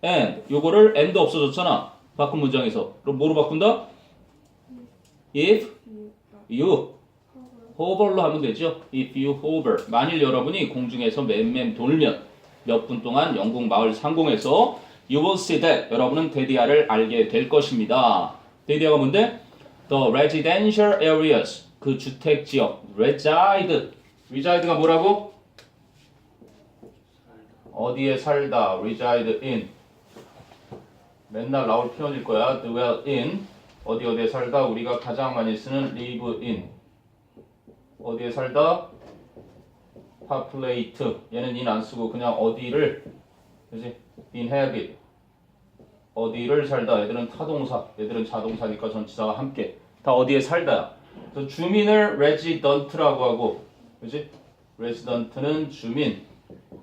and 요거를 and 없어졌잖아. 바꾼 문장에서 그럼 뭐로 바꾼다? if you hover로 하면 되죠. if you hover 만일 여러분이 공중에서 맨맨 돌면 몇 분 동안 영국 마을 상공에서 you will see that 여러분은 데디아를 알게 될 것입니다. 데디아가 뭔데? The residential areas 그 주택 지역 reside가 뭐라고? 어디에 살다 reside in 맨날 나올 표현일 거야. dwell in 어디에 살다 우리가 가장 많이 쓰는 live in 어디에 살다 populate 얘는 in 안 쓰고 그냥 어디를 그지 inhabit 어디를 살다 얘들은 타동사 얘들은 자동사니까 전치사와 함께 다 어디에 살다. 그래서 주민을 resident라고 하고 그지 resident는 주민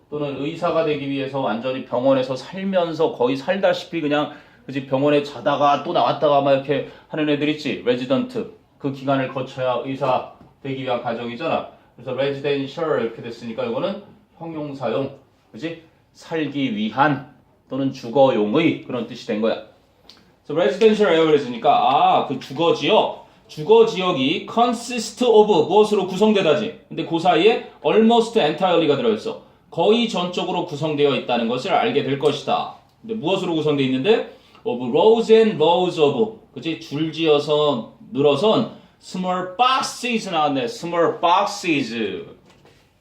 또는 의사가 되기 위해서 완전히 병원에서 살면서 거의 살다시피 그냥 그지 병원에 자다가 또 나왔다가 막 이렇게 하는 애들 있지. resident 그 기간을 거쳐야 의사 되기 위한 과정이잖아. 그래서 residential 이렇게 됐으니까 이거는 형용사용 그지 살기 위한 또는 주거용의 그런 뜻이 된 거야. 그래서 residential areas니까 그 주거 지역이 consist of 무엇으로 구성되다지. 근데 그 사이에 almost entirely가 들어있어. 거의 전적으로 구성되어 있다는 것을 알게 될 것이다. 근데 무엇으로 구성되어 있는데 of rows and rows of 그치 줄지어서 늘어선 small boxes 나왔네. small boxes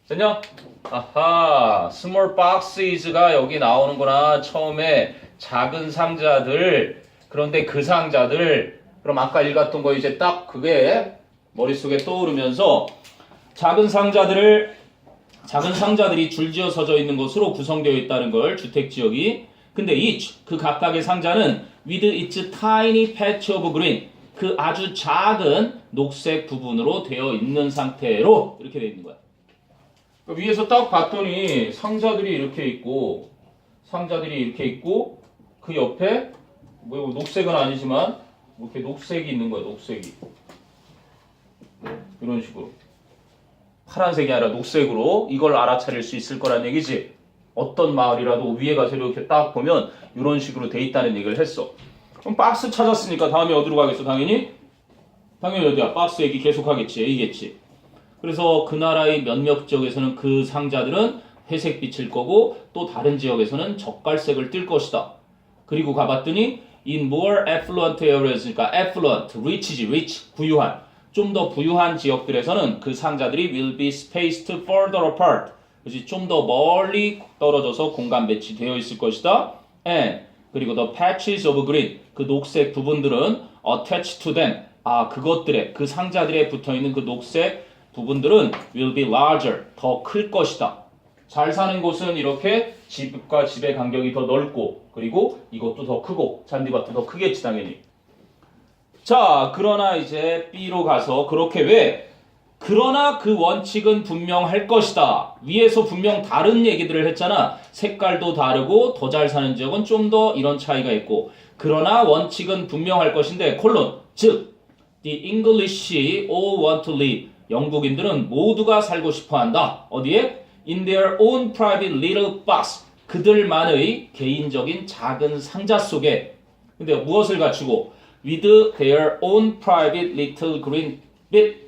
됐냐? 아하 small boxes가 여기 나오는구나. 처음에 작은 상자들 그런데 그 상자들 그럼 아까 읽었던 거 이제 딱 그게 머릿속에 떠오르면서 작은 상자들이 줄지어 서져 있는 것으로 구성되어 있다는 걸 주택지역이 근데 each 그 각각의 상자는 with its tiny patch of green 그 아주 작은 녹색 부분으로 되어 있는 상태로 이렇게 되어 있는 거야. 위에서 딱 봤더니 상자들이 이렇게 있고 그 옆에 뭐 녹색은 아니지만 이렇게 녹색이 있는 거야. 녹색이 이런 식으로 파란색이 아니라 녹색으로 이걸 알아차릴 수 있을 거란 얘기지. 어떤 마을이라도 위에 가서 이렇게 딱 보면 이런 식으로 돼 있다는 얘기를 했어. 그럼 박스 찾았으니까 다음에 어디로 가겠어? 당연히 어디야? 박스 얘기 계속 하겠지. A겠지. 그래서 그 나라의 몇몇 지역에서는 그 상자들은 회색빛일 거고 또 다른 지역에서는 젓갈색을 띌 것이다. 그리고 가봤더니 in more affluent areas, 그러니까 affluent, rich지, rich, 부유한 좀 더 부유한 지역들에서는 그 상자들이 will be spaced further apart. 그렇지? 좀 더 멀리 떨어져서 공간 배치되어 있을 것이다. And 그리고 the patches of green, 그 녹색 부분들은 attached to them. 그것들에 그 상자들에 붙어 있는 그 녹색 부분들은 will be larger, 더 클 것이다. 잘 사는 곳은 이렇게 집과 집의 간격이 더 넓고 그리고 이것도 더 크고 잔디밭도 더 크겠지 당연히. 자, 그러나 이제 B로 가서 그렇게 왜? 그러나 그 원칙은 분명할 것이다. 위에서 분명 다른 얘기들을 했잖아. 색깔도 다르고 더 잘 사는 지역은 좀 더 이런 차이가 있고 그러나 원칙은 분명할 것인데 콜론 즉 The English all want to live 영국인들은 모두가 살고 싶어 한다. 어디에? In their own private little box 그들만의 개인적인 작은 상자 속에 근데 무엇을 갖추고 with their own private little green bit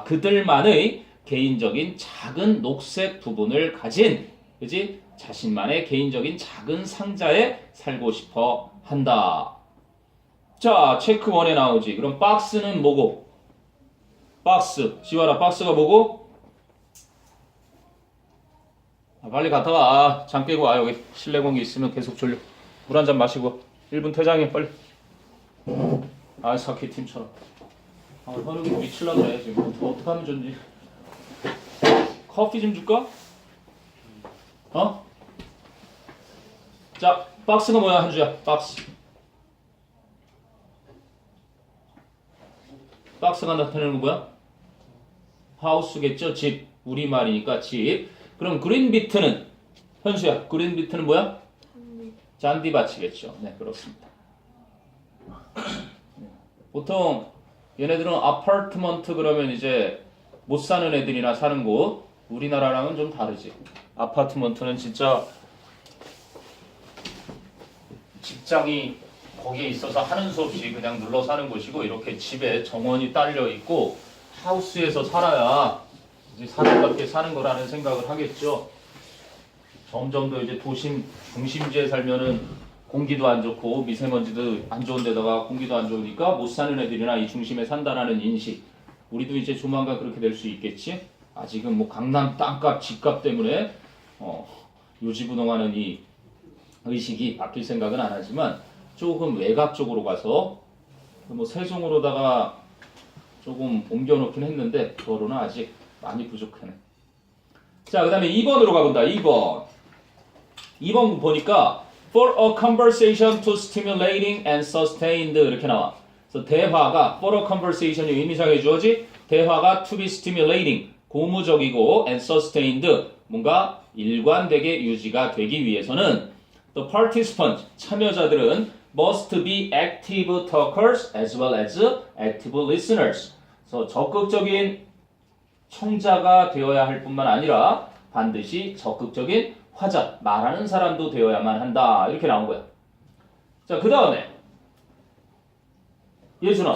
그들만의 개인적인 작은 녹색 부분을 가진 그지? 자신만의 개인적인 작은 상자에 살고 싶어 한다. 자, 체크 1에 나오지. 그럼 박스는 뭐고? 박스. 지와라, 박스가 뭐고? 빨리 갔다 와. 잠 깨고 와. 여기 실내 공기 있으면 계속 졸려. 물 한 잔 마시고. 1분 퇴장해, 빨리. 아이스하키 팀처럼. 허력이 미칠라 그래. 지금 어떡하면 좋지? 커피 좀 줄까? 자, 박스가 뭐야, 한주야? 박스. 박스가 나타내는 건 뭐야? 하우스겠죠? 집. 우리말이니까 집. 그럼 그린비트는? 현수야, 그린비트는 뭐야? 잔디밭이겠죠. 네, 그렇습니다. 보통 얘네들은 아파트먼트 그러면 이제 못 사는 애들이나 사는 곳. 우리나라랑은 좀 다르지. 아파트먼트는 진짜 직장이 거기에 있어서 하는 수 없이 그냥 눌러 사는 곳이고 이렇게 집에 정원이 딸려 있고 하우스에서 살아야 이제 사람답게 사는 거라는 생각을 하겠죠. 점점 더 이제 도심 중심지에 살면은 공기도 안 좋고 미세먼지도 안 좋은 데다가 공기도 안 좋으니까 못 사는 애들이나 이 중심에 산다라는 인식. 우리도 이제 조만간 그렇게 될 수 있겠지. 아직은 뭐 강남 땅값, 집값 때문에 요지부동하는 이 의식이 바뀔 생각은 안 하지만 조금 외곽 쪽으로 가서 뭐 세종으로다가 조금 옮겨놓긴 했는데 그거로는 아직 많이 부족하네. 자, 그 다음에 2번으로 가본다. 2번 보니까 For a conversation to stimulating and sustained 이렇게 나와. 그래서 대화가 for a conversation이 의미상의 주어지 대화가 to be stimulating 고무적이고 and sustained 뭔가 일관되게 유지가 되기 위해서는 the participant 참여자들은 must be active talkers as well as active listeners. 그래서 적극적인 청자가 되어야 할 뿐만 아니라 반드시 적극적인 화자, 말하는 사람도 되어야만 한다. 이렇게 나온 거야. 자, 그 다음에 예준아,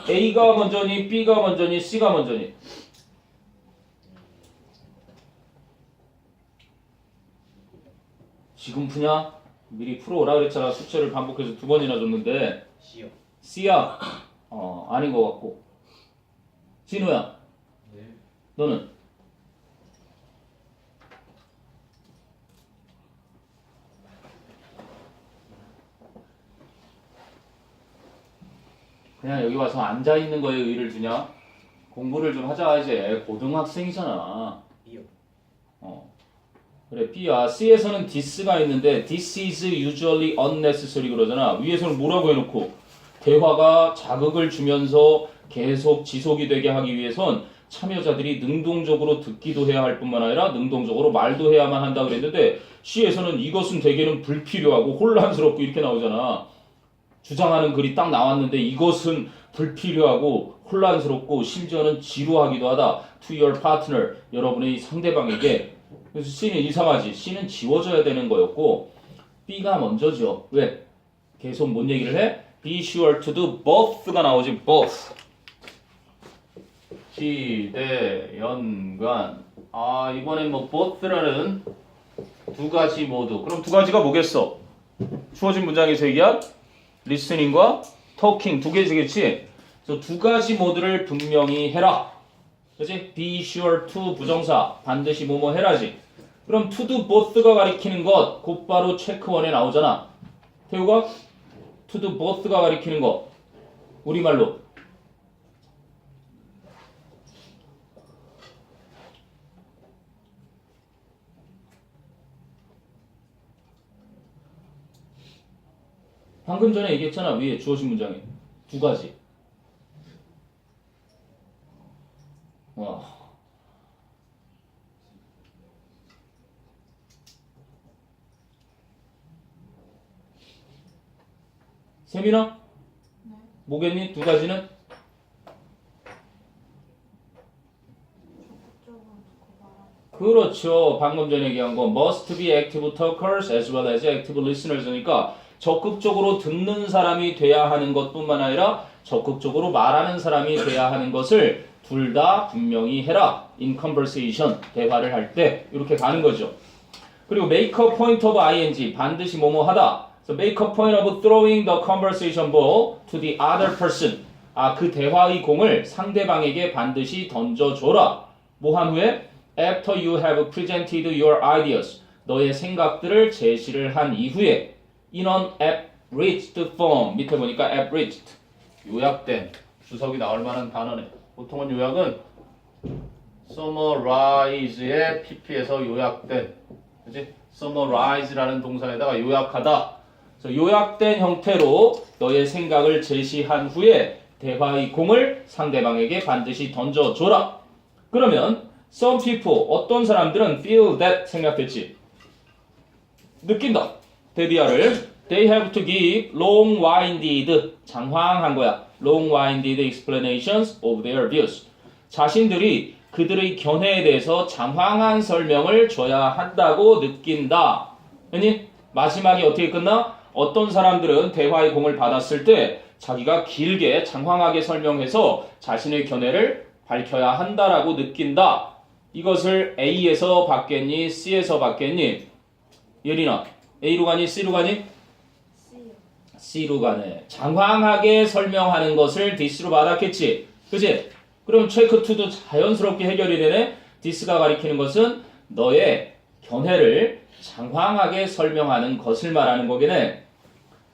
A가 먼저니, B가 먼저니, C가 먼저니? 지금 푸냐? 미리 풀어오라 그랬잖아. 숙제를 반복해서 2번이나 줬는데 C요. C야? 아닌 것 같고. 진우야? 네. 너는? 그냥 여기 와서 앉아 있는 거에 의의를 두냐? 공부를 좀 하자 이제. 고등학생이잖아. B요. 그래 B야. C에서는 this가 있는데 this is usually unnecessary 그러잖아. 위에서는 뭐라고 해놓고 대화가 자극을 주면서 계속 지속이 되게 하기 위해선 참여자들이 능동적으로 듣기도 해야 할 뿐만 아니라 능동적으로 말도 해야만 한다 그랬는데 C에서는 이것은 대개는 불필요하고 혼란스럽고 이렇게 나오잖아. 주장하는 글이 딱 나왔는데 이것은 불필요하고 혼란스럽고 심지어는 지루하기도 하다. To your partner, 여러분의 상대방에게. 그래서 C는 이상하지. C는 지워져야 되는 거였고 B가 먼저죠. 왜? 계속 뭔 얘기를 해? Be sure to do both가 나오지. both. 시대, 연관. 이번엔 뭐 both라는 두 가지 모두. 그럼 두 가지가 뭐겠어? 주어진 문장에서 얘기한 listening과 talking 두 개지겠지? 그래서 두 가지 모두를 분명히 해라. 그치? Be sure to 부정사 반드시 뭐뭐 해라지. 그럼 to do both가 가리키는 것 곧바로 체크 1에 나오잖아. 태우가 to do both가 가리키는 것 우리말로 방금 전에 얘기했잖아. 위에 주어진 문장에 두 가지. 와. 세민아? 뭐겠니? 두 가지는? 그렇죠. 방금 전에 얘기한 거 must be active talkers as well as active listeners니까 적극적으로 듣는 사람이 돼야 하는 것뿐만 아니라 적극적으로 말하는 사람이 돼야 하는 것을 둘 다 분명히 해라. in conversation, 대화를 할 때 이렇게 가는 거죠. 그리고 make a point of ing, 반드시 뭐뭐 하다. So make a point of throwing the conversation ball to the other person. 그 대화의 공을 상대방에게 반드시 던져줘라. 뭐 한 후에? After you have presented your ideas. 너의 생각들을 제시를 한 이후에 in an abridged form. 밑에 보니까 abridged. 요약된. 주석이 나올 만한 단어네. 보통은 요약은 summarize의 pp에서 요약된. 그치? summarize라는 동사에다가 요약하다. 그래서 요약된 형태로 너의 생각을 제시한 후에 대화의 공을 상대방에게 반드시 던져줘라. 그러면 some people, 어떤 사람들은 feel that 생각했지. 느낀다. 데디아를 they have to give long-winded, 장황한 거야. long-winded explanations of their views. 자신들이 그들의 견해에 대해서 장황한 설명을 줘야 한다고 느낀다. 아니, 마지막에 어떻게 끝나? 어떤 사람들은 대화의 공을 받았을 때 자기가 길게 장황하게 설명해서 자신의 견해를 밝혀야 한다라고 느낀다. 이것을 A에서 받겠니? C에서 받겠니? 예린아, A로 가니? C로 가니? C로 가네. 장황하게 설명하는 것을 this로 받았겠지. 그치? 그럼 체크 2도 자연스럽게 해결이 되네. this가 가리키는 것은 너의 견해를 장황하게 설명하는 것을 말하는 거겠네.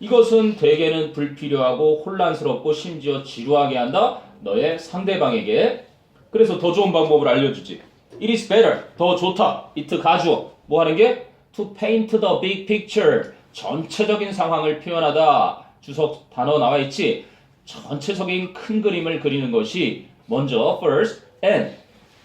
이것은 대개는 불필요하고 혼란스럽고 심지어 지루하게 한다. 너의 상대방에게. 그래서 더 좋은 방법을 알려주지. It is better. 더 좋다. it 가주어. 뭐 하는 게? To paint the big picture. 전체적인 상황을 표현하다. 주석 단어 나와 있지. 전체적인 큰 그림을 그리는 것이 먼저 first and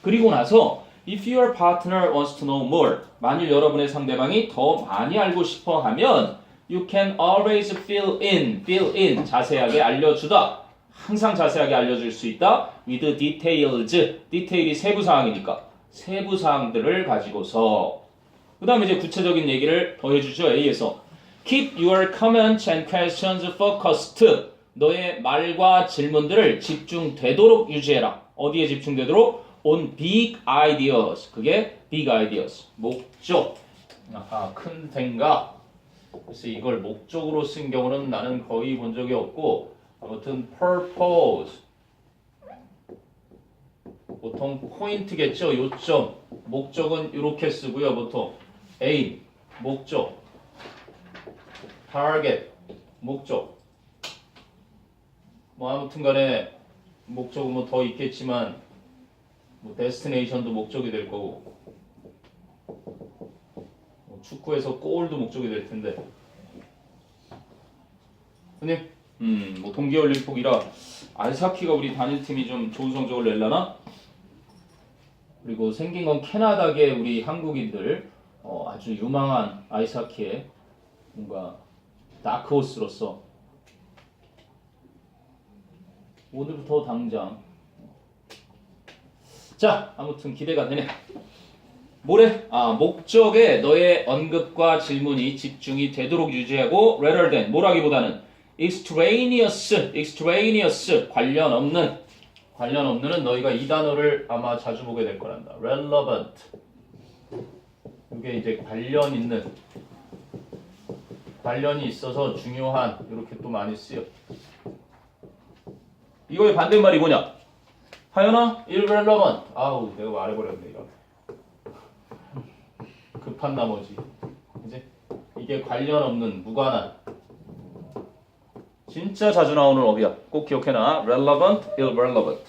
그리고 나서 if your partner wants to know more. 만일 여러분의 상대방이 더 많이 알고 싶어 하면 you can always fill in 자세하게 알려주다. 항상 자세하게 알려줄 수 있다. with details. 디테일이 세부사항이니까 세부사항들을 가지고서 그 다음에 이제 구체적인 얘기를 더 해주죠. A에서 keep your comments and questions focused. 너의 말과 질문들을 집중되도록 유지해라. 어디에 집중되도록? on big ideas. 그게 big ideas. 목적. 큰 생각. 그래서 이걸 목적으로 쓴 경우는 나는 거의 본 적이 없고 아무튼 purpose. 보통 포인트겠죠. 요점. 목적은 이렇게 쓰고요. 보통 aim. 목적. target. 목적. 뭐 아무튼간에 목적은 뭐 더 있겠지만 뭐 데스티네이션도 목적이 될 거고 뭐 축구에서 골도 목적이 될 텐데. 형님, 뭐 동계올림픽이라 아이스하키가 우리 단일팀이 좀 좋은 성적을 낼라나? 그리고 생긴 건 캐나다계 우리 한국인들 아주 유망한 아이스하키의 뭔가 다크호스로서 오늘부터 당장. 자, 아무튼 기대가 되네. 뭐래? 목적에 너의 언급과 질문이 집중이 되도록 유지하고 rather than 뭐라기보다는 extraneous 관련 없는은 너희가 이 단어를 아마 자주 보게 될 거란다. relevant. 이게 이제 관련이 있어서 중요한 이렇게 또 많이 쓰여. 이거의 반대말이 뭐냐? 하연아, irrelevant. 아우, 내가 말해버렸네 이거. 급한 나머지. 이제 이게 관련 없는, 무관한. 진짜 자주 나오는 어휘야. 꼭 기억해놔. relevant, irrelevant.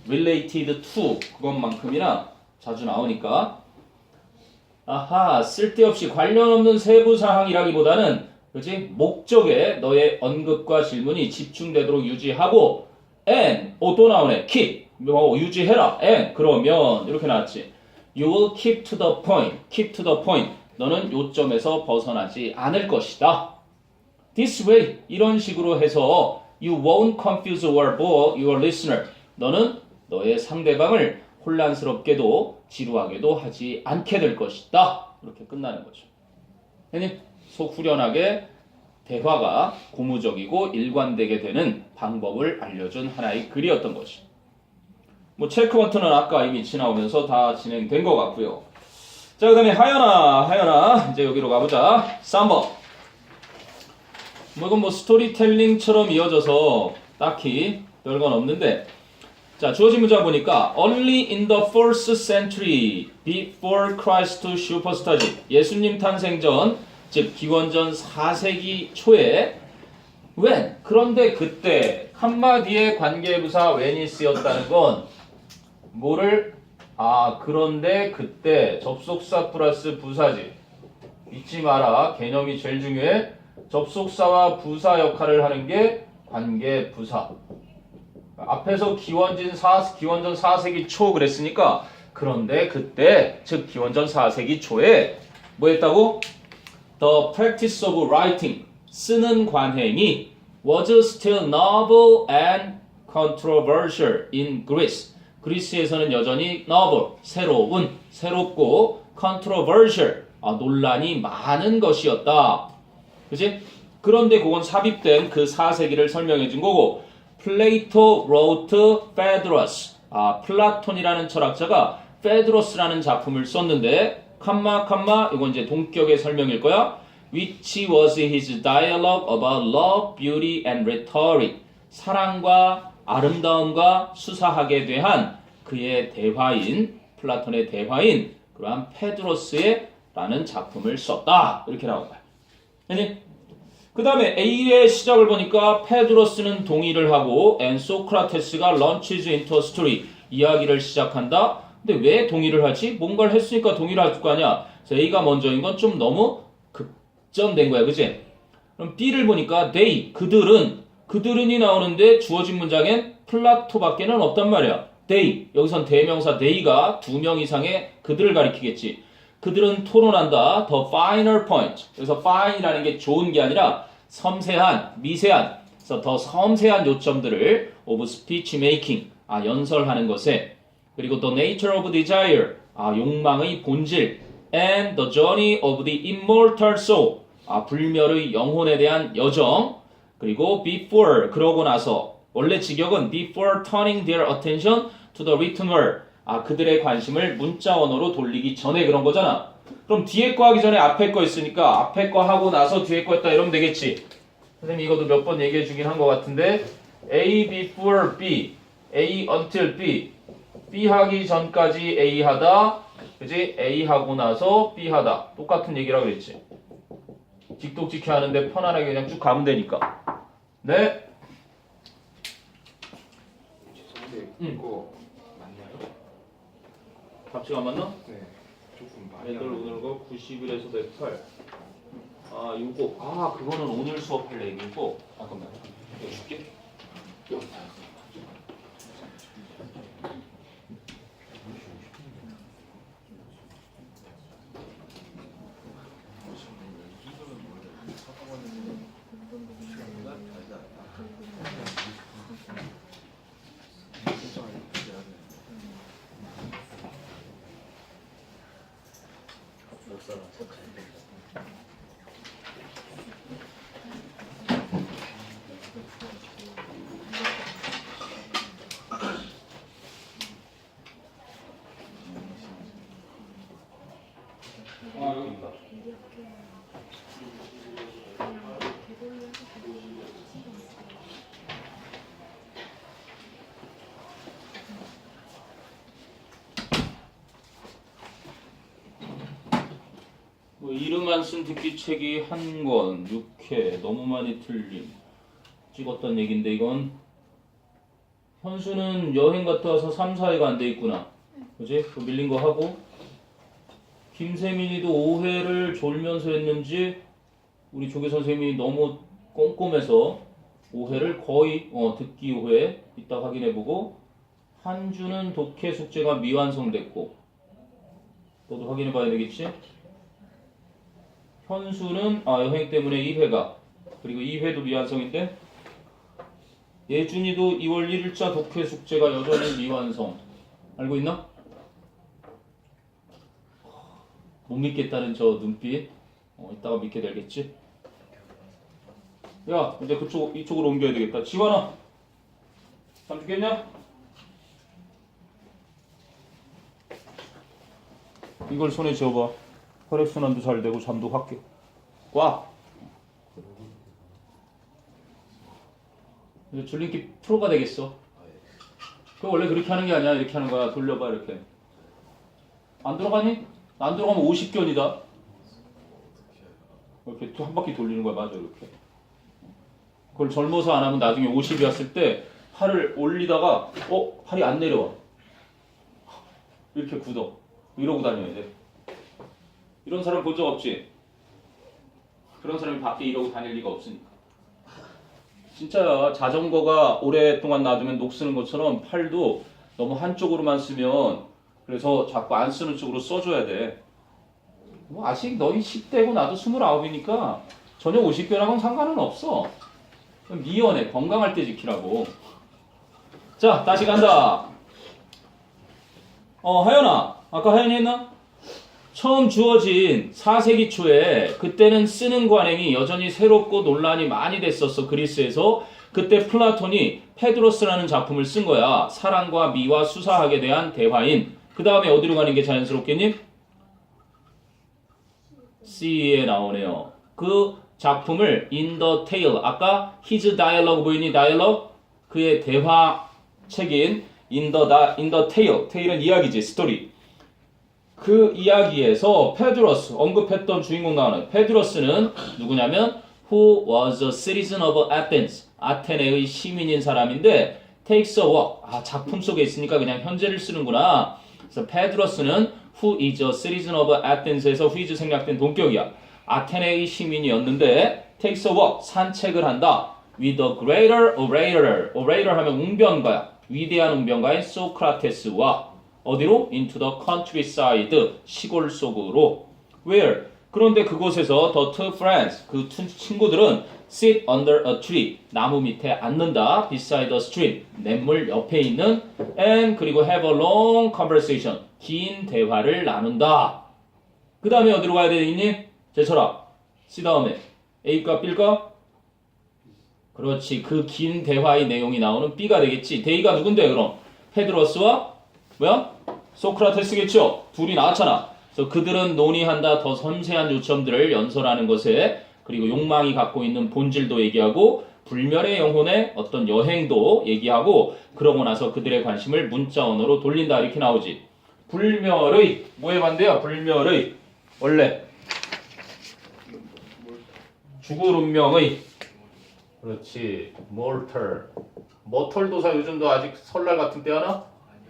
related to 그것만큼이나 자주 나오니까. 아하, 쓸데없이 관련 없는 세부 사항이라기보다는 그렇지? 목적에 너의 언급과 질문이 집중되도록 유지하고 and 또 나오네. keep 유지해라. and 그러면 이렇게 나왔지. You will keep to the point. keep to the point. 너는 요점에서 벗어나지 않을 것이다. This way 이런 식으로 해서 you won't confuse or bore your listener. 너는 너의 상대방을 혼란스럽게도 지루하게도 하지 않게 될 것이다. 이렇게 끝나는 거죠. 형님, 속 후련하게 대화가 고무적이고 일관되게 되는 방법을 알려준 하나의 글이었던 것이. 뭐 체크원트는 아까 이미 지나오면서 다 진행된 것 같고요. 자, 그 다음에 하연아 이제 여기로 가보자. 3번. 뭐 이건 뭐 스토리텔링처럼 이어져서 딱히 별건 없는데, 자, 주어진 문장 보니까 Only in the 1st century before Christ superstar지. 예수님 탄생 전, 즉 기원전 4세기 초에 when, 그런데 그때 한마디의 관계부사 when이 쓰였다는 건 뭐를? 그런데 그때 접속사 플러스 부사지. 잊지 마라. 개념이 제일 중요해. 접속사와 부사 역할을 하는 게 관계부사. 앞에서 기원전 4세기 초 그랬으니까 그런데 그때, 즉 기원전 4세기 초에 뭐 했다고? The practice of writing, 쓰는 관행이 was still novel and controversial in Greece. 그리스에서는 여전히 novel, 새롭고 controversial, 논란이 많은 것이었다. 그치? 그런데 그건 삽입된 그 4세기를 설명해 준 거고, Plato wrote Phaedrus. 플라톤이라는 철학자가 Phaedrus라는 작품을 썼는데, 이건 이제 동격의 설명일 거야. Which was his dialogue about love, beauty, and rhetoric. 사랑과 아름다움과 수사하게 대한 그의 대화인, 플라톤의 대화인 그러한 페드로스의 라는 작품을 썼다. 이렇게 나온 거야. 그 다음에 A의 시작을 보니까 페드로스는 동의를 하고 and 소크라테스가 launches into a story. 이야기를 시작한다. 근데 왜 동의를 하지? 뭔가를 했으니까 동의를 할 거 아니야. 그래서 A가 먼저인 건 좀 너무 급전된 거야. 그치? 그럼 B를 보니까 they, 그들은이 나오는데 주어진 문장엔 플라토밖에는 없단 말이야. they, 여기선 대명사 they가 2명 이상의 그들을 가리키겠지. 그들은 토론한다. The finer point. 그래서 fine이라는 게 좋은 게 아니라 섬세한, 미세한, 그래서 더 섬세한 요점들을 of speech making, 연설하는 것에, 그리고 the nature of desire, 욕망의 본질, and the journey of the immortal soul, 불멸의 영혼에 대한 여정, 그리고 before, 그러고 나서, 원래 직역은 before turning their attention to the written word, 그들의 관심을 문자 언어로 돌리기 전에 그런 거잖아. 그럼 뒤에 거 하기 전에 앞에 거 있으니까 앞에 거 하고 나서 뒤에 거 했다 이러면 되겠지. 선생님 이것도 몇 번 얘기해 주긴 한 것 같은데 A before B, A until B, B 하기 전까지 A 하다, 그지? A 하고 나서 B 하다. 똑같은 얘기라고 그랬지. 직독직해 하는데 편안하게 그냥 쭉 가면 되니까. 네. 이거 맞나요? 합치가 안 맞나? 네. 조금 많이 8 오늘 거 91에서 108. 아 이거 그거는 오늘 수업할 얘기고 잠깐만 이거 줄게. 여기입니다. 뭐 이름만 쓴 듣기책이 한 권, 6회, 너무 많이 틀림 찍었던 얘긴데 이건 현수는 여행 갔다 와서 3, 4회가 안 돼 있구나. 그지? 그 밀린 거 하고 김세민이도 5회를 졸면서 했는지 우리 조교 선생님이 너무 꼼꼼해서 5회를 거의 듣기 5회 이따 확인해보고 한주는 독해 숙제가 미완성됐고 너도 확인해봐야 되겠지? 현수는 여행 때문에 2회가 그리고 2회도 미완성인데 예준이도 2월 1일자 독해 숙제가 여전히 미완성 알고 있나? 못 믿겠다는 저 눈빛 이따가 믿게 되겠지? 야 이제 이쪽으로 옮겨야 되겠다. 지환아 잠 죽겠냐? 이걸 손에 쥐어봐. 혈액순환도 잘 되고 잠도 확 깨. 와! 이제 줄넘기 프로가 되겠어. 그 원래 그렇게 하는 게 아니야. 이렇게 하는 거야. 돌려봐 이렇게. 안 들어가니? 안 들어가면 50견이다. 이렇게 한 바퀴 돌리는 거야. 맞아 이렇게. 그걸 젊어서 안 하면 나중에 50이 왔을 때 팔을 올리다가 팔이 안 내려와. 이렇게 굳어. 이러고 다녀야 돼. 이런 사람 본 적 없지? 그런 사람이 밖에 이러고 다닐 리가 없으니까. 진짜야. 자전거가 오랫동안 놔두면 녹쓰는 것처럼 팔도 너무 한쪽으로만 쓰면 그래서 자꾸 안 쓰는 쪽으로 써줘야 돼. 뭐 아직 너희 10대고 나도 29이니까 전혀 50견하고는 상관은 없어. 미연해. 건강할 때 지키라고. 자 다시 간다. 하연아. 아까 하연이 했나? 처음 주어진 4세기 초에 그때는 쓰는 관행이 여전히 새롭고 논란이 많이 됐었어. 그리스에서. 그때 플라톤이 페드로스라는 작품을 쓴 거야. 사랑과 미와 수사학에 대한 대화인. 그 다음에 어디로 가는 게 자연스럽겠니? C에 나오네요. 그 작품을 In the Tale, 아까 His Dialogue 보이니? Dialogue? 그의 대화책인 In the Tale, Tale은 이야기지, 스토리. 그 이야기에서 페드로스, 언급했던 주인공 나오는 페드로스는 누구냐면 Who was a citizen of Athens, 아테네의 시민인 사람인데 takes a walk, 작품 속에 있으니까 그냥 현재를 쓰는구나. 그래서 페드로스는 Who is a citizen of Athens에서 who is 생략된 동격이야. 아테네의 시민이었는데 takes a walk, 산책을 한다. With a greater orator, orator 하면 웅변가야. 위대한 웅변가인 소크라테스와 어디로? Into the countryside, 시골 속으로. Where? 그런데 그곳에서 the two friends, 그 두 친구들은 sit under a tree, 나무 밑에 앉는다. beside a stream, 냇물 옆에 있는 and 그리고 have a long conversation, 긴 대화를 나눈다. 그 다음에 어디로 가야 되니? 제철아, C 다음에 A과 B일까? 그렇지. 그 긴 대화의 내용이 나오는 B가 되겠지. A가 누군데 그럼? 페드로스와 뭐야? 소크라테스겠죠? 둘이 나왔잖아. 그래서 그들은 논의한다. 더 섬세한 요점들을 연설하는 것에 그리고 욕망이 갖고 있는 본질도 얘기하고 불멸의 영혼의 어떤 여행도 얘기하고 그러고 나서 그들의 관심을 문자 언어로 돌린다. 이렇게 나오지. 불멸의 뭐에 반대야? 불멸의 원래 죽을 운명의 그렇지. mortal. 머털 도사 요즘도 아직 설날 같은 때 하나?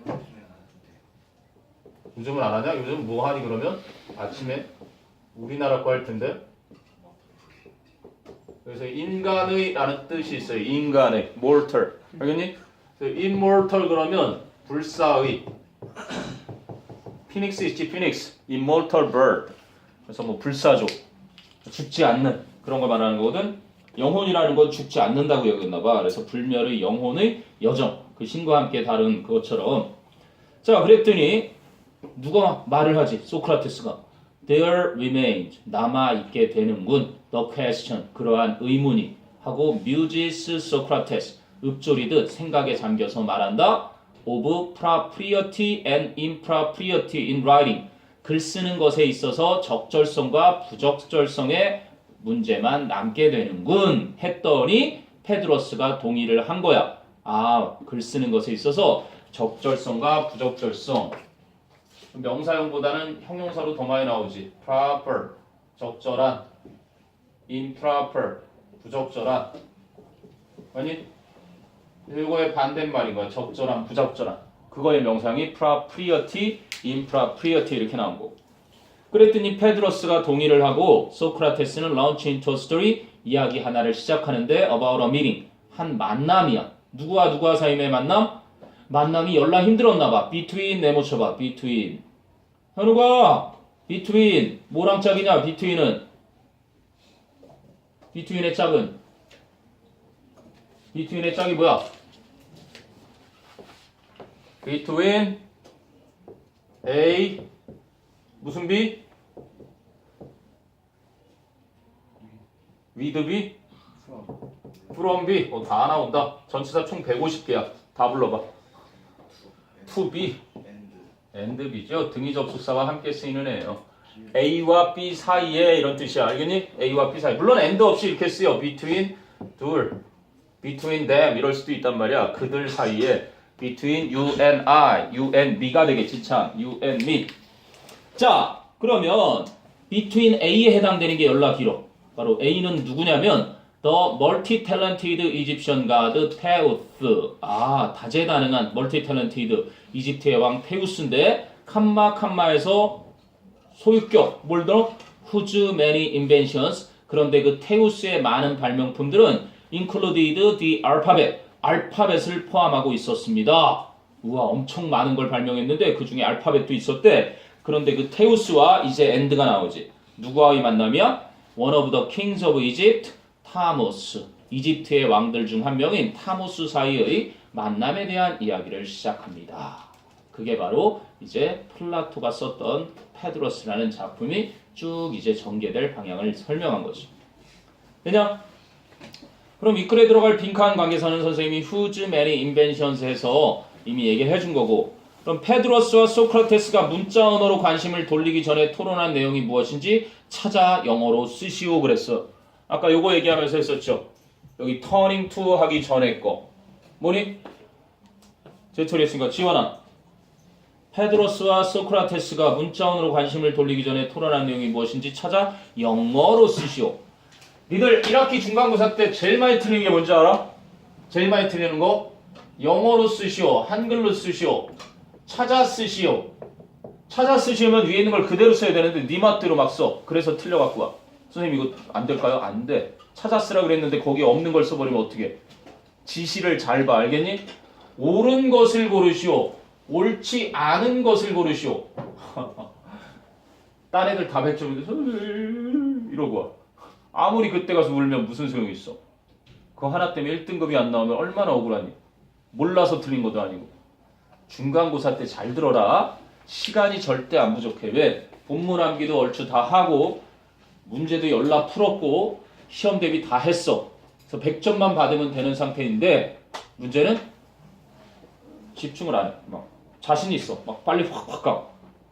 아니요, 요즘엔 안 하는데. 요즘은 안 하냐? 요즘 뭐 하니 그러면? 아침에? 우리나라 거 할 텐데. 그래서 인간의 라는 뜻이 있어요. 인간의 mortal. 알겠니? 그래서 immortal 그러면 불사의. 피닉스 있지, 피닉스. immortal bird. 그래서 뭐 불사조. 죽지 않는 그런 걸 말하는 거거든. 영혼이라는 건 죽지 않는다고 여겼나 봐. 그래서 불멸의 영혼의 여정. 그 신과 함께 다룬 그것처럼. 자, 그랬더니 누가 말을 하지? 소크라테스가. There remains. 남아있게 되는군. The question. 그러한 의문이. 하고 muses Socrates. 읊조리듯 생각에 잠겨서 말한다. Of propriety and impropriety in writing. 글 쓰는 것에 있어서 적절성과 부적절성의 문제만 남게 되는군 했더니 페드로스가 동의를 한 거야. 아, 글 쓰는 것에 있어서 적절성과 부적절성. 명사형보다는 형용사로 더 많이 나오지. proper, 적절한. improper, 부적절한. 아니, 이거의 반대말인 거야. 적절한, 부적절한. 그거의 명상이 propriety, impropriety 이렇게 나온 거고. 그랬더니 페드로스가 동의를 하고 소크라테스는 launch into a story 이야기 하나를 시작하는데 about a meeting 한 만남이야. 누구와 누구와 사이의 만남? 만남이 연락 힘들었나 봐. between 네모 쳐봐. between. 현우가 between 뭐랑 짝이냐? between은 between의 짝은 between의 짝이 뭐야? between A 무슨 B? with B? from B. 다 나온다. 전치사 총 150개야. 다 불러봐. to B. and B죠. 등위 접속사와 함께 쓰이는 애예요. A와 B 사이에 이런 뜻이야. 알겠니? A와 B 사이. 물론 and 없이 이렇게 쓰여. between 둘. between them 이럴 수도 있단 말이야. 그들 사이에. between you and I, you and me가 되겠지 참. you and me. 자, 그러면 between A에 해당되는 게 연락 길어. 바로 A는 누구냐면 the multi-talented Egyptian god 테우스. 아, 다재다능한 multi-talented 이집트의 왕 테우스인데 칸마에서 소유격 뭘 들어? whose many inventions. 그런데 그 테우스의 많은 발명품들은 included the alphabet. 알파벳을 포함하고 있었습니다. 우와, 엄청 많은 걸 발명했는데 그 중에 알파벳도 있었대. 그런데 그 테우스와 이제 end가 나오지. 누구와의 만남이야? One of the kings of Egypt, 타모스. 이집트의 왕들 중 한 명인 타모스 사이의 만남에 대한 이야기를 시작합니다. 그게 바로 이제 플라토가 썼던 페드로스라는 작품이 쭉 이제 전개될 방향을 설명한 거지. 되냐? 그럼 이 글에 들어갈 빈칸 관계사는 선생님이 whose many inventions 해서 이미 얘기를 해준 거고, 그럼 페드로스와 소크라테스가 문자 언어로 관심을 돌리기 전에 토론한 내용이 무엇인지 찾아 영어로 쓰시오 그랬어. 아까 요거 얘기하면서 했었죠. 여기 turning to 하기 전에 거 뭐니? 제 처리했으니까 지원아. 페드로스와 소크라테스가 문자 언어로 관심을 돌리기 전에 토론한 내용이 무엇인지 찾아 영어로 쓰시오. 니들 1학기 중간고사 때 제일 많이 틀리는 게 뭔지 알아? 제일 많이 틀리는 거? 영어로 쓰시오. 한글로 쓰시오. 찾아 쓰시오. 찾아 쓰시면 위에 있는 걸 그대로 써야 되는데 네 맛대로 막 써. 그래서 틀려갖고 와. 선생님 이거 안 될까요? 안 돼. 찾아 쓰라 그랬는데 거기에 없는 걸 써버리면 어떡해. 지시를 잘 봐. 알겠니? 옳은 것을 고르시오. 옳지 않은 것을 고르시오. 딴 애들 다 100점인데 이러고 와. 아무리 그때 가서 울면 무슨 소용이 있어. 그거 하나 때문에 1등급이 안 나오면 얼마나 억울하니. 몰라서 틀린 것도 아니고. 중간고사 때 잘 들어라. 시간이 절대 안 부족해. 왜? 본문 암기도 얼추 다 하고 문제도 연락 풀었고 시험 대비 다 했어. 그래서 100점만 받으면 되는 상태인데 문제는 집중을 안 해. 막 자신 있어. 막 빨리 확 가.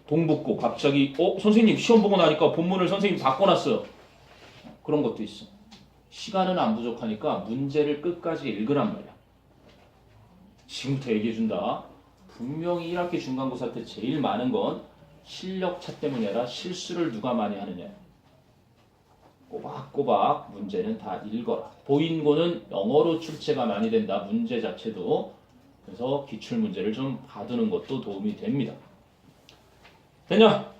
동붙고 갑자기 선생님 시험 보고 나니까 본문을 선생님 바꿔놨어요. 그런 것도 있어. 시간은 안 부족하니까 문제를 끝까지 읽으란 말이야. 지금부터 얘기해준다. 분명히 1학기 중간고사 때 제일 많은 건 실력차 때문이 아니라 실수를 누가 많이 하느냐. 꼬박꼬박 문제는 다 읽어라. 보인고는 영어로 출제가 많이 된다. 문제 자체도. 그래서 기출 문제를 좀 봐두는 것도 도움이 됩니다. 됐냐?